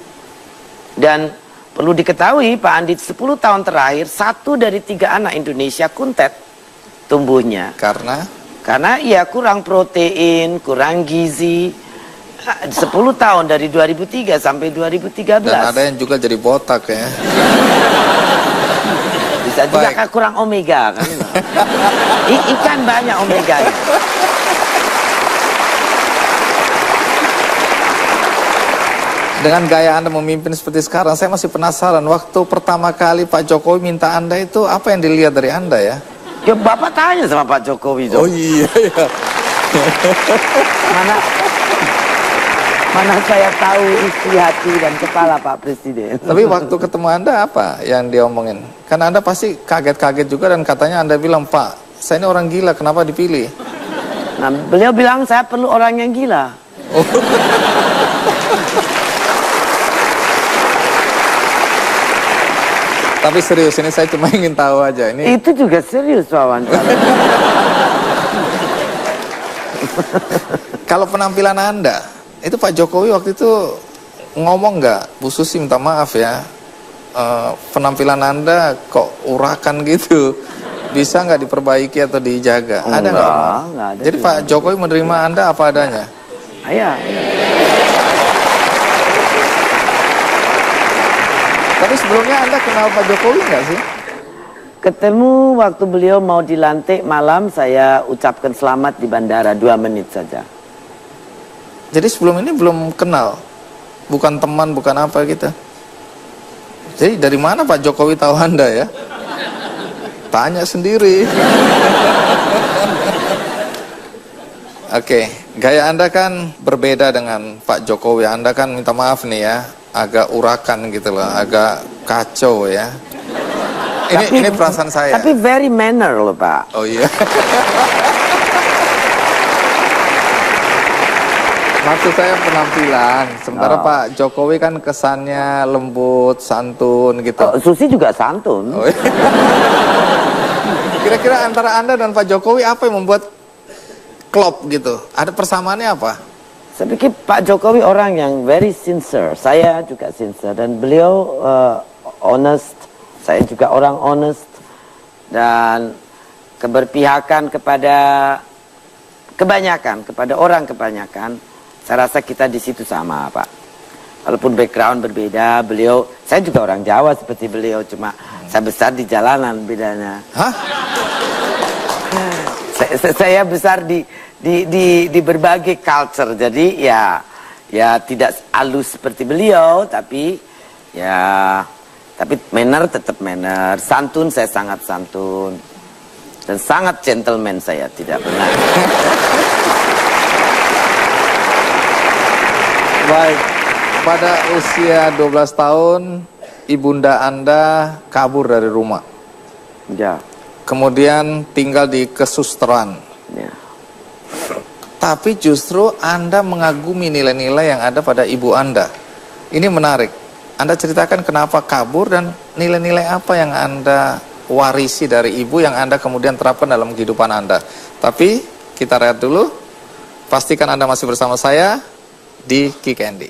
dan perlu diketahui Pak Andi, 10 tahun terakhir 1 dari 3 anak Indonesia kuntet tumbuhnya. Karena ya kurang protein, kurang gizi. 10 tahun dari 2003 sampai 2013. Dan ada yang juga jadi botak ya. Bisa juga kan kurang omega kan. Ikan banyak omega. Dengan gaya Anda memimpin seperti sekarang, saya masih penasaran. Waktu pertama kali Pak Jokowi minta Anda itu, apa yang dilihat dari Anda ya? Ya Bapak tanya sama Pak Jokowi. Oh iya. Mana saya tahu isi hati dan kepala Pak Presiden. Tapi waktu ketemu Anda apa yang dia omongin? Karena Anda pasti kaget-kaget juga dan katanya Anda bilang, Pak, saya ini orang gila, kenapa dipilih? Nah, beliau bilang saya perlu orang yang gila. Oh. Tapi serius, ini saya cuma ingin tahu aja. Ini itu juga serius wawancara. Kalau penampilan Anda, itu Pak Jokowi waktu itu ngomong nggak, Bu Susi minta maaf ya, penampilan Anda kok urakan gitu, bisa nggak diperbaiki atau dijaga? Ada nggak? Ada. Jadi Pak Jokowi menerima Anda apa adanya? Iya. Tapi sebelumnya Anda kenal Pak Jokowi nggak sih? Ketemu waktu beliau mau dilantik malam, saya ucapkan selamat di bandara 2 menit saja. Jadi sebelum ini belum kenal, bukan teman, bukan apa gitu. Jadi dari mana Pak Jokowi tahu Anda ya? Tanya sendiri. Oke, gaya Anda kan berbeda dengan Pak Jokowi. Anda kan minta maaf nih ya, agak urakan gitu loh, agak kacau ya. Ini perasaan saya. Tapi very manner loh Pak. Oh iya. Maksud saya penampilan. Sementara Pak Jokowi kan kesannya lembut, santun gitu. Susi juga santun. Oh, iya. Kira-kira antara Anda dan Pak Jokowi apa yang membuat klop gitu? Ada persamaannya apa? Saya pikir Pak Jokowi orang yang very sincere. Saya juga sincere. Dan beliau honest. Saya juga orang honest. Dan keberpihakan kepada kebanyakan, kepada orang kebanyakan. Saya rasa kita di situ sama, Pak. Walaupun background berbeda, beliau, saya juga orang Jawa seperti beliau, cuma saya besar di jalanan bedanya. Hah? Saya besar di berbagai culture, jadi ya tidak halus seperti beliau, tapi manner tetap manner, santun saya sangat santun, dan sangat gentleman saya, tidak pernah. Baik, pada usia 12 tahun, ibunda Anda kabur dari rumah. Ya. Kemudian tinggal di kesusteran. Ya. Tapi justru Anda mengagumi nilai-nilai yang ada pada ibu Anda. Ini menarik. Anda ceritakan kenapa kabur dan nilai-nilai apa yang Anda warisi dari ibu yang Anda kemudian terapkan dalam kehidupan Anda. Tapi kita lihat dulu Pastikan Anda masih bersama saya di Kick Andy.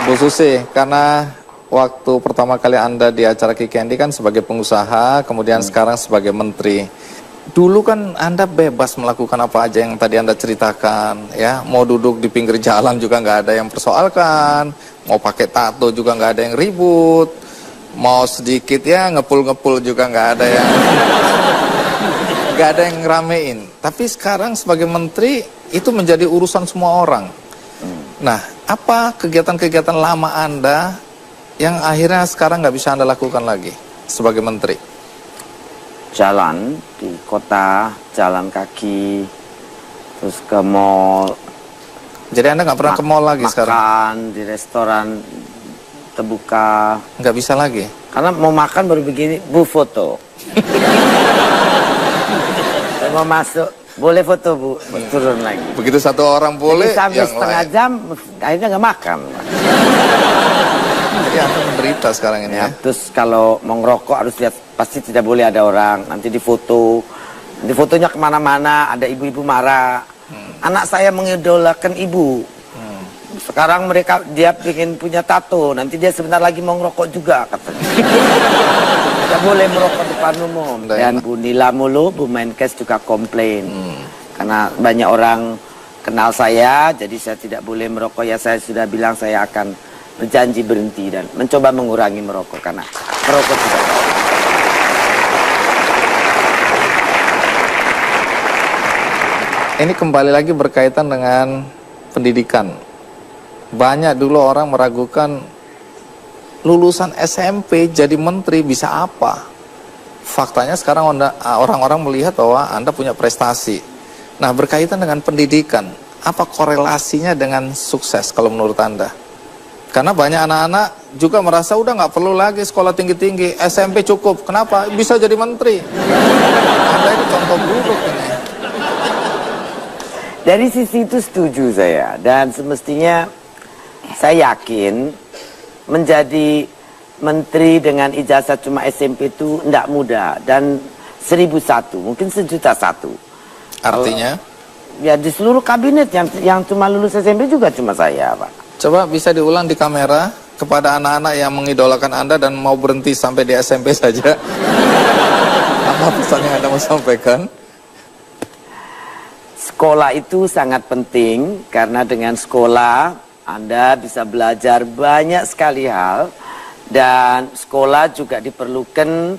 Bu Susi, karena waktu pertama kali Anda di acara Kick Andy kan sebagai pengusaha, kemudian sekarang sebagai menteri. Dulu kan Anda bebas melakukan apa aja yang tadi Anda ceritakan, ya. Mau duduk di pinggir jalan juga nggak ada yang persoalkan, mau pakai tato juga nggak ada yang ribut, mau sedikit ya ngepul-ngepul juga nggak ada yang ngeramein. Tapi sekarang sebagai menteri itu menjadi urusan semua orang. Nah, apa kegiatan-kegiatan lama Anda yang akhirnya sekarang nggak bisa Anda lakukan lagi sebagai menteri? Jalan di kota, jalan kaki, terus ke mall. Jadi Anda nggak pernah ke mall lagi sekarang? Makan di restoran terbuka. Nggak bisa lagi? Karena mau makan baru begini, Bu foto. Saya mau masuk, boleh foto Bu, turun lagi. Begitu satu orang boleh, Jadi sampai yang setengah lain. jam, akhirnya nggak makan. Jadi Anda menderita sekarang ini ya? Terus kalau mau ngerokok harus lihat, pasti tidak boleh ada orang. Nanti difoto, nanti fotonya kemana-mana, ada ibu-ibu marah. Anak saya mengidolakan ibu. Sekarang dia ingin punya tato, nanti dia sebentar lagi mau ngerokok juga katanya. Tidak boleh merokok depan umum. Dan Bu Nila Mulu, Bu Menkes juga komplain. Karena banyak orang kenal saya, jadi saya tidak boleh merokok. Ya saya sudah bilang saya akan berjanji berhenti dan mencoba mengurangi merokok karena merokok tidak. Ini kembali lagi berkaitan dengan pendidikan. Banyak dulu orang meragukan lulusan SMP jadi menteri bisa apa. Faktanya sekarang orang-orang melihat bahwa Anda punya prestasi. Nah, berkaitan dengan pendidikan, apa korelasinya dengan sukses kalau menurut Anda? Karena banyak anak-anak juga merasa udah nggak perlu lagi sekolah tinggi-tinggi, SMP cukup. Kenapa? Bisa jadi menteri. Anda ini contoh buruk ini. Dari sisi itu setuju saya. Dan semestinya saya yakin menjadi menteri dengan ijazah cuma SMP itu tidak mudah. Dan 1001, mungkin 1.000.001. Artinya? Ya di seluruh kabinet yang cuma lulus SMP juga cuma saya, Pak. Coba bisa diulang di kamera kepada anak-anak yang mengidolakan Anda dan mau berhenti sampai di SMP saja. Apa pesan yang Anda mau sampaikan? Sekolah itu sangat penting karena dengan sekolah Anda bisa belajar banyak sekali hal dan sekolah juga diperlukan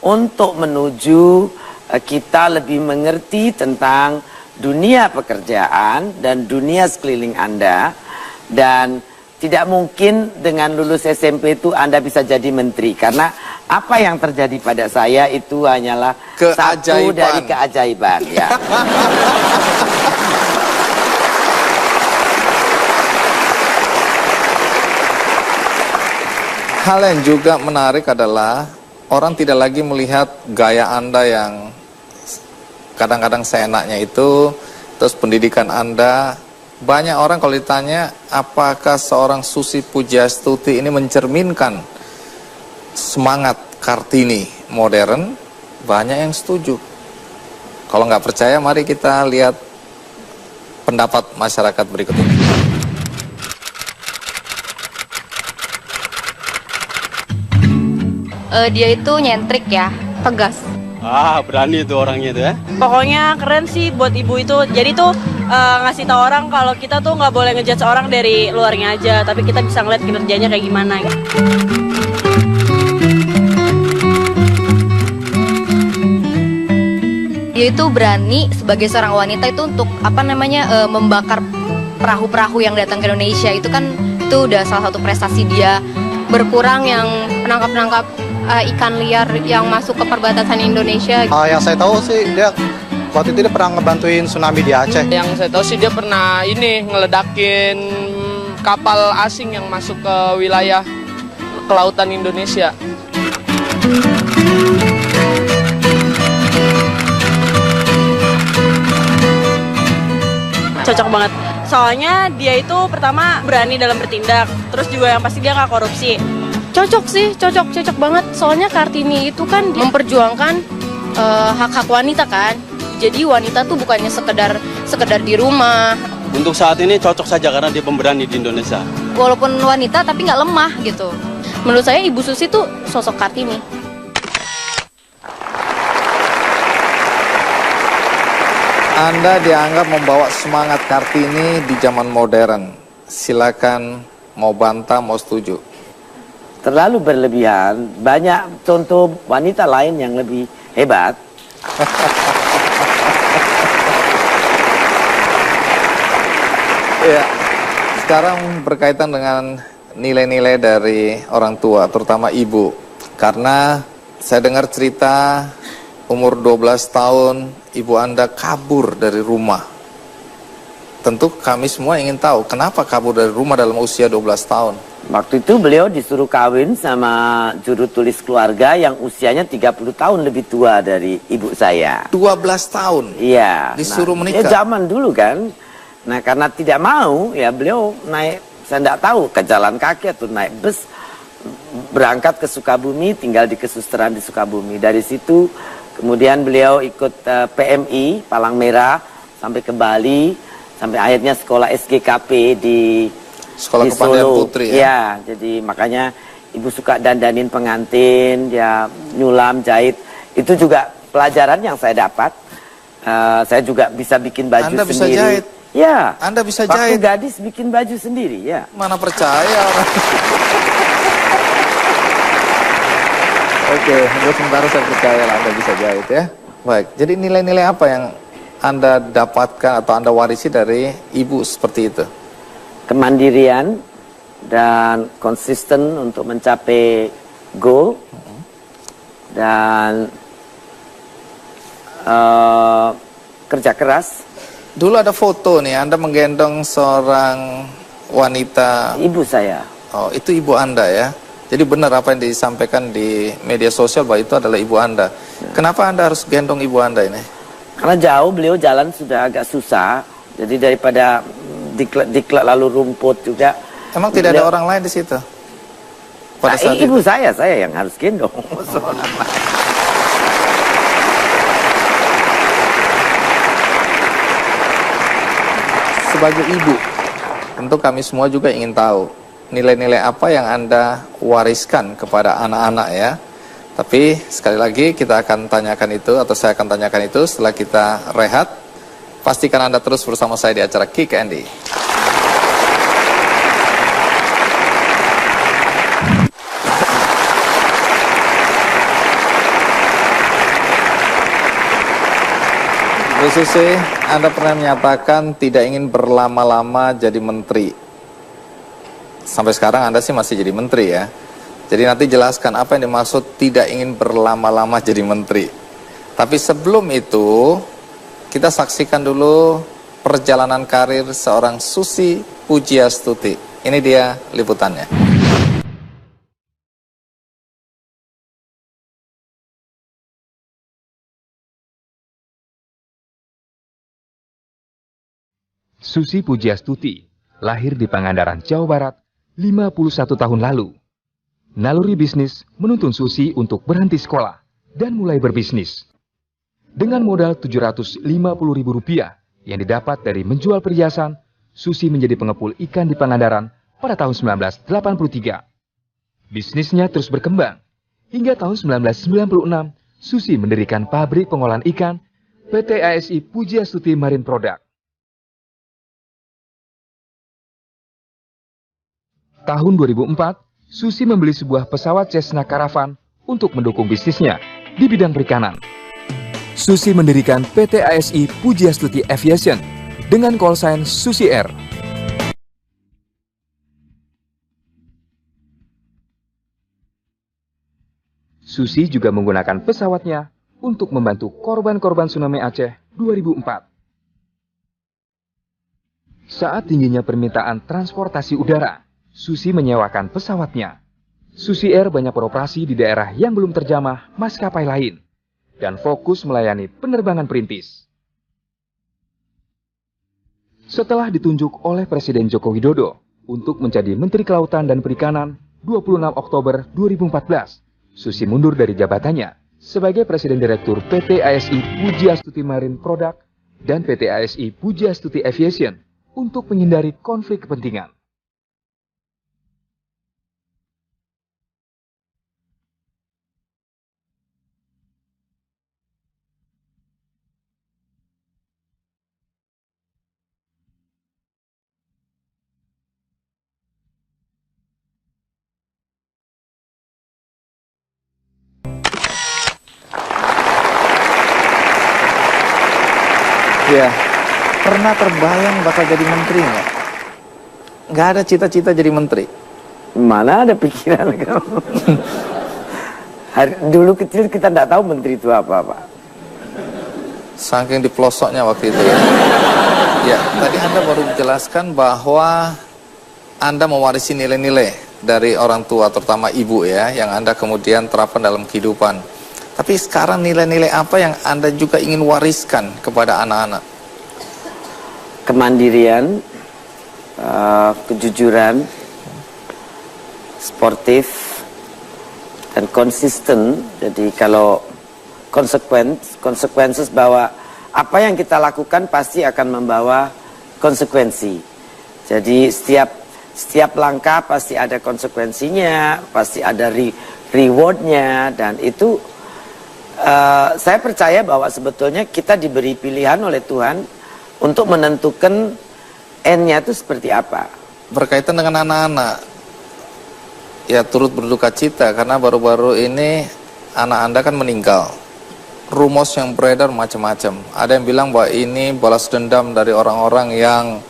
untuk menuju kita lebih mengerti tentang dunia pekerjaan dan dunia sekeliling Anda. Dan tidak mungkin dengan lulus SMP itu Anda bisa jadi menteri. Karena apa yang terjadi pada saya itu hanyalah satu dari keajaiban. Ya. Hal yang juga menarik adalah orang tidak lagi melihat gaya Anda yang kadang-kadang seenaknya itu, terus pendidikan Anda. Banyak orang kalau ditanya apakah seorang Susi Pujiastuti ini mencerminkan semangat Kartini modern, banyak yang setuju. Kalau nggak percaya, mari kita lihat pendapat masyarakat berikut ini. Dia itu nyentrik ya, tegas. Berani tuh orangnya tuh ya. Pokoknya keren sih buat ibu itu. Jadi tuh ngasih tahu orang kalau kita tuh nggak boleh ngejudge orang dari luarnya aja, tapi kita bisa ngeliat kinerjanya kayak gimana. Dia itu berani sebagai seorang wanita itu untuk membakar perahu-perahu yang datang ke Indonesia. Itu kan itu udah salah satu prestasi dia. Berkurang yang penangkap ikan liar yang masuk ke perbatasan Indonesia. Yang saya tahu sih dia waktu itu dia pernah ngebantuin tsunami di Aceh. Yang saya tahu sih dia pernah ngeledakin kapal asing yang masuk ke wilayah kelautan Indonesia. Cocok banget. Soalnya dia itu pertama berani dalam bertindak, terus juga yang pasti dia nggak korupsi. Cocok sih, cocok banget. Soalnya Kartini itu kan memperjuangkan hak-hak wanita kan. Jadi wanita tuh bukannya sekedar di rumah. Untuk saat ini cocok saja karena dia pemberani di Indonesia. Walaupun wanita tapi nggak lemah gitu. Menurut saya Ibu Susi tuh sosok Kartini. Anda dianggap membawa semangat Kartini di zaman modern. Silakan mau bantah, mau setuju. Terlalu berlebihan. Banyak contoh wanita lain yang lebih hebat. Ya, sekarang berkaitan dengan nilai-nilai dari orang tua, terutama ibu. Karena saya dengar cerita umur 12 tahun, ibu Anda kabur dari rumah. Tentu kami semua ingin tahu, kenapa kabur dari rumah dalam usia 12 tahun? Waktu itu beliau disuruh kawin sama juru tulis keluarga yang usianya 30 tahun lebih tua dari ibu saya. 12 tahun? Iya. Disuruh menikah? Ya zaman dulu kan. Nah karena tidak mau, ya beliau naik, saya tidak tahu, ke jalan kaki atau naik bus, berangkat ke Sukabumi, tinggal di kesusteran di Sukabumi. Dari situ kemudian beliau ikut PMI, Palang Merah, sampai ke Bali, sampai akhirnya sekolah SGKP di Sekolah Kepandaian Putri ya? Ya, jadi makanya ibu suka dandanin pengantin, ya nyulam, jahit. Itu juga pelajaran yang saya dapat. Saya juga bisa bikin baju Anda sendiri. bisa jahit? Ya. Anda bisa Waktu jahit? gadis bikin baju sendiri, ya. Mana percaya orang. Oke, buat sementara saya percaya lah Anda bisa jahit ya. Baik, jadi nilai-nilai apa yang Anda dapatkan atau Anda warisi dari ibu seperti itu? Kemandirian dan konsisten untuk mencapai goal. Dan kerja keras. Dulu ada foto nih, Anda menggendong seorang wanita. Ibu saya. Oh, itu ibu Anda ya. Jadi benar apa yang disampaikan di media sosial bahwa itu adalah ibu Anda. Kenapa Anda harus gendong ibu Anda ini? Karena jauh, beliau jalan sudah agak susah. Jadi daripada diklat lalu rumput juga. Emang tidak ada orang lain di situ? Pada saat ibu itu? saya yang harus gendong. Sebagai ibu, tentu kami semua juga ingin tahu nilai-nilai apa yang Anda wariskan kepada anak-anak ya. Tapi sekali lagi kita akan tanyakan itu, atau saya akan tanyakan itu setelah kita rehat. Pastikan Anda terus bersama saya di acara Kick Andy. Bu Susi, Anda pernah menyatakan tidak ingin berlama-lama jadi menteri. Sampai sekarang Anda sih masih jadi menteri ya. Jadi nanti jelaskan apa yang dimaksud tidak ingin berlama-lama jadi menteri. Tapi sebelum itu, kita saksikan dulu perjalanan karir seorang Susi Pujiastuti. Ini dia liputannya. Susi Pujiastuti lahir di Pangandaran, Jawa Barat 51 tahun lalu. Naluri bisnis menuntun Susi untuk berhenti sekolah dan mulai berbisnis. Dengan modal Rp750.000 yang didapat dari menjual perhiasan, Susi menjadi pengepul ikan di Pangandaran pada tahun 1983. Bisnisnya terus berkembang. Hingga tahun 1996, Susi mendirikan pabrik pengolahan ikan PT ASI Pujiastuti Marine Product. Tahun 2004, Susi membeli sebuah pesawat Cessna Caravan untuk mendukung bisnisnya di bidang perikanan. Susi mendirikan PT ASI Pujiastuti Aviation dengan call sign Susi Air. Susi juga menggunakan pesawatnya untuk membantu korban-korban tsunami Aceh 2004. Saat tingginya permintaan transportasi udara, Susi menyewakan pesawatnya. Susi Air banyak beroperasi di daerah yang belum terjamah maskapai lain dan fokus melayani penerbangan perintis. Setelah ditunjuk oleh Presiden Joko Widodo untuk menjadi Menteri Kelautan dan Perikanan 26 Oktober 2014, Susi mundur dari jabatannya sebagai Presiden Direktur PT ASI Pujiastuti Marine Product dan PT ASI Pujiastuti Aviation untuk menghindari konflik kepentingan. Ya, pernah terbayang bakal jadi menteri nggak? Nggak ada cita-cita jadi menteri. Mana ada pikiran kamu? Dulu kecil kita nggak tahu menteri itu apa-apa. Saking di pelosoknya waktu itu ya. Ya, tadi Anda baru menjelaskan bahwa Anda mewarisi nilai-nilai dari orang tua, terutama ibu ya, yang Anda kemudian terapkan dalam kehidupan. Tapi sekarang nilai-nilai apa yang Anda juga ingin wariskan kepada anak-anak? Kemandirian, kejujuran, sportif, dan konsisten. Jadi kalau konsekuensi bahwa apa yang kita lakukan pasti akan membawa konsekuensi. Jadi setiap langkah pasti ada konsekuensinya, pasti ada rewardnya, dan itu saya percaya bahwa sebetulnya kita diberi pilihan oleh Tuhan untuk menentukan end-nya itu seperti apa. Berkaitan dengan anak-anak, ya turut berduka cita karena baru-baru ini anak Anda kan meninggal. Rumors yang beredar macam-macam. Ada yang bilang bahwa ini balas dendam dari orang-orang yang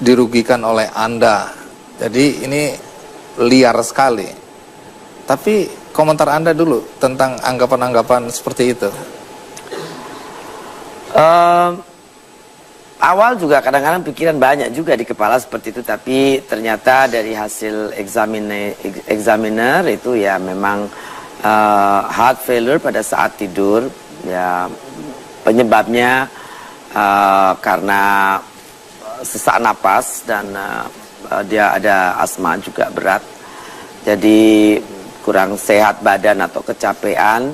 dirugikan oleh Anda. Jadi ini liar sekali. Tapi komentar Anda dulu tentang anggapan-anggapan seperti itu. Awal juga kadang-kadang pikiran banyak juga di kepala seperti itu, tapi ternyata dari hasil examiner itu ya memang heart failure pada saat tidur, ya penyebabnya karena sesak napas dan dia ada asma juga berat. Jadi kurang sehat badan atau kecapean,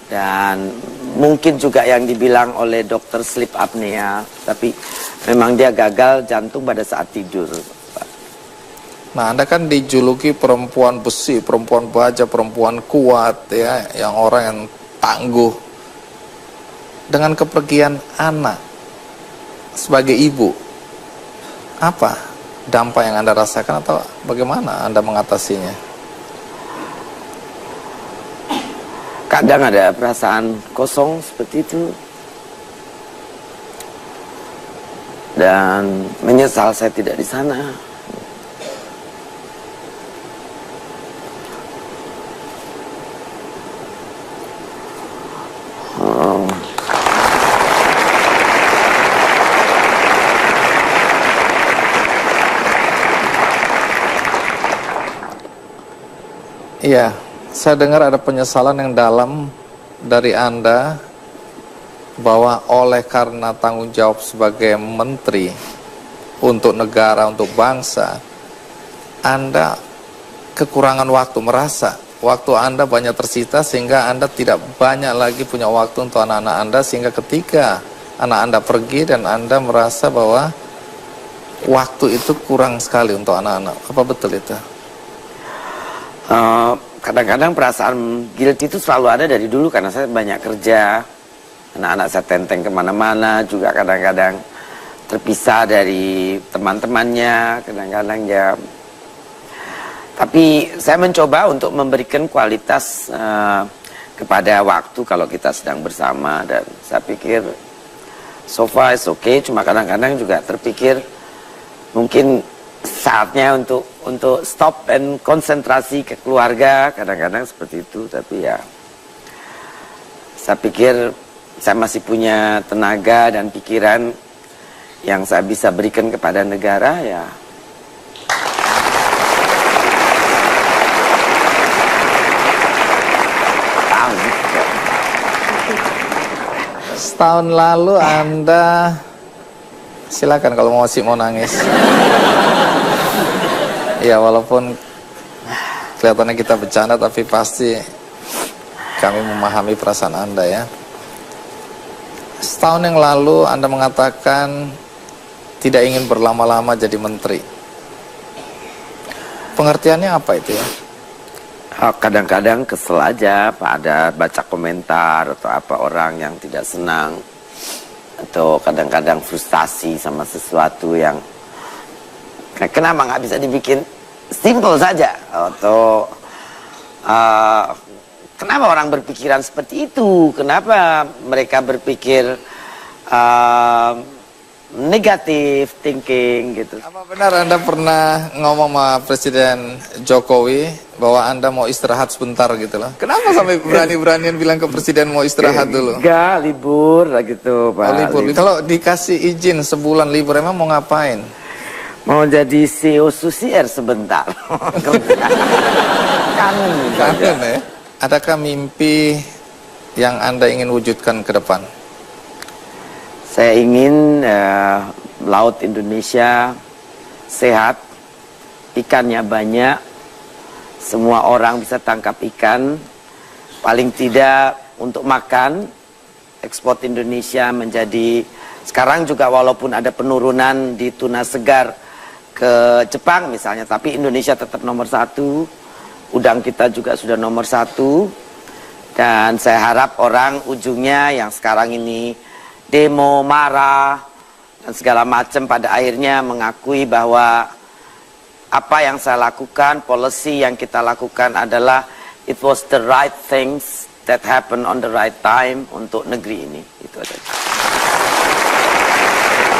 dan mungkin juga yang dibilang oleh dokter sleep apnea, tapi memang dia gagal jantung pada saat tidur. Nah, Anda kan dijuluki perempuan besi, perempuan baja, perempuan kuat ya, yang orang yang tangguh. Dengan kepergian anak sebagai ibu, apa dampak yang Anda rasakan atau bagaimana Anda mengatasinya? Kadang ada perasaan kosong seperti itu, dan menyesal saya tidak di sana. Iya, saya dengar ada penyesalan yang dalam dari Anda bahwa oleh karena tanggung jawab sebagai menteri untuk negara, untuk bangsa, Anda kekurangan waktu, merasa waktu Anda banyak tersita sehingga Anda tidak banyak lagi punya waktu untuk anak-anak Anda, sehingga ketika anak Anda pergi dan Anda merasa bahwa waktu itu kurang sekali untuk anak-anak. Apa betul itu? Kadang-kadang perasaan guilty itu selalu ada dari dulu karena saya banyak kerja, anak-anak saya tenteng kemana-mana, juga kadang-kadang terpisah dari teman-temannya, kadang-kadang ya. Tapi saya mencoba untuk memberikan kualitas kepada waktu kalau kita sedang bersama, dan saya pikir so far it's okay. Cuma kadang-kadang juga terpikir mungkin saatnya untuk stop and konsentrasi ke keluarga, kadang-kadang seperti itu. Tapi ya saya pikir saya masih punya tenaga dan pikiran yang saya bisa berikan kepada negara ya. Setahun lalu Anda, silakan kalau masih mau nangis. Ya, walaupun Kelihatannya kita bercanda, tapi pasti kami memahami perasaan Anda ya. Setahun yang lalu Anda mengatakan tidak ingin berlama-lama jadi menteri. Pengertiannya apa itu ya? Kadang-kadang kesel aja, Pak, ada baca komentar atau apa orang yang tidak senang, atau kadang-kadang frustasi sama sesuatu yang kenapa nggak bisa dibikin simple saja, atau kenapa orang berpikiran seperti itu, kenapa mereka berpikir negatif thinking gitu. Apa benar Anda pernah ngomong sama Presiden Jokowi bahwa Anda mau istirahat sebentar gitu loh? Kenapa sampai berani-beranian bilang ke Presiden mau istirahat dulu? Enggak, libur lah gitu, Pak. Oh, libur. Kalau dikasih izin sebulan libur, emang mau ngapain? Mau jadi CEO Susi Air sebentar. Kangen ya? Adakah mimpi yang Anda ingin wujudkan ke depan? Saya ingin laut Indonesia sehat, ikannya banyak, semua orang bisa tangkap ikan, paling tidak untuk makan. Ekspor Indonesia menjadi, sekarang juga walaupun ada penurunan di tuna segar ke Jepang misalnya, tapi Indonesia tetap nomor 1, udang kita juga sudah nomor 1, dan saya harap orang ujungnya yang sekarang ini demo, marah, dan segala macam pada akhirnya mengakui bahwa apa yang saya lakukan, policy yang kita lakukan adalah it was the right things that happened on the right time untuk negeri ini. Itu aja.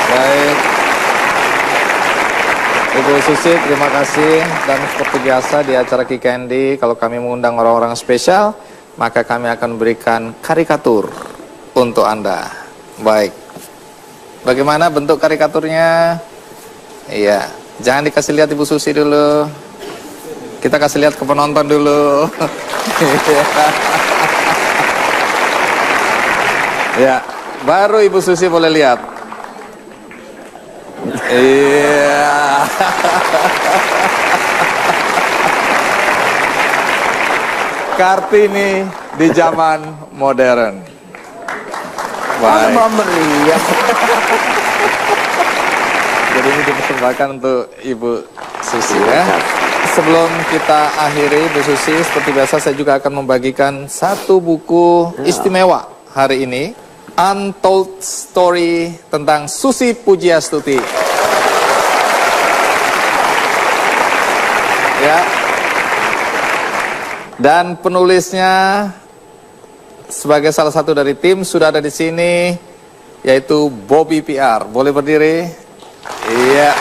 Baik. Ibu Susi, terima kasih. Dan seperti biasa di acara Kick Andy, kalau kami mengundang orang-orang spesial, maka kami akan memberikan karikatur untuk Anda. Baik, bagaimana bentuk karikaturnya? Iya, jangan dikasih lihat Ibu Susi dulu. Kita kasih lihat ke penonton dulu. Ya, baru Ibu Susi boleh lihat. Iya. Kartini di zaman modern. Baik. Jadi ini dipersembahkan untuk Ibu Susi ya. Sebelum kita akhiri Ibu Susi, seperti biasa saya juga akan membagikan satu buku istimewa hari ini, Untold Story tentang Susi Pujiastuti. Ya. Dan penulisnya sebagai salah satu dari tim sudah ada di sini, yaitu Bobby PR. Boleh berdiri? Iya.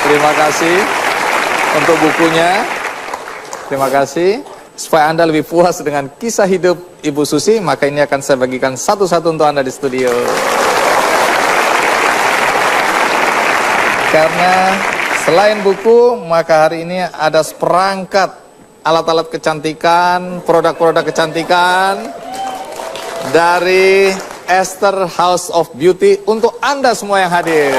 Terima kasih untuk bukunya. Terima kasih. Supaya Anda lebih puas dengan kisah hidup Ibu Susi, maka ini akan saya bagikan satu-satu untuk Anda di studio. Karena selain buku, maka hari ini ada seperangkat alat-alat kecantikan, produk-produk kecantikan dari Esther House of Beauty untuk Anda semua yang hadir.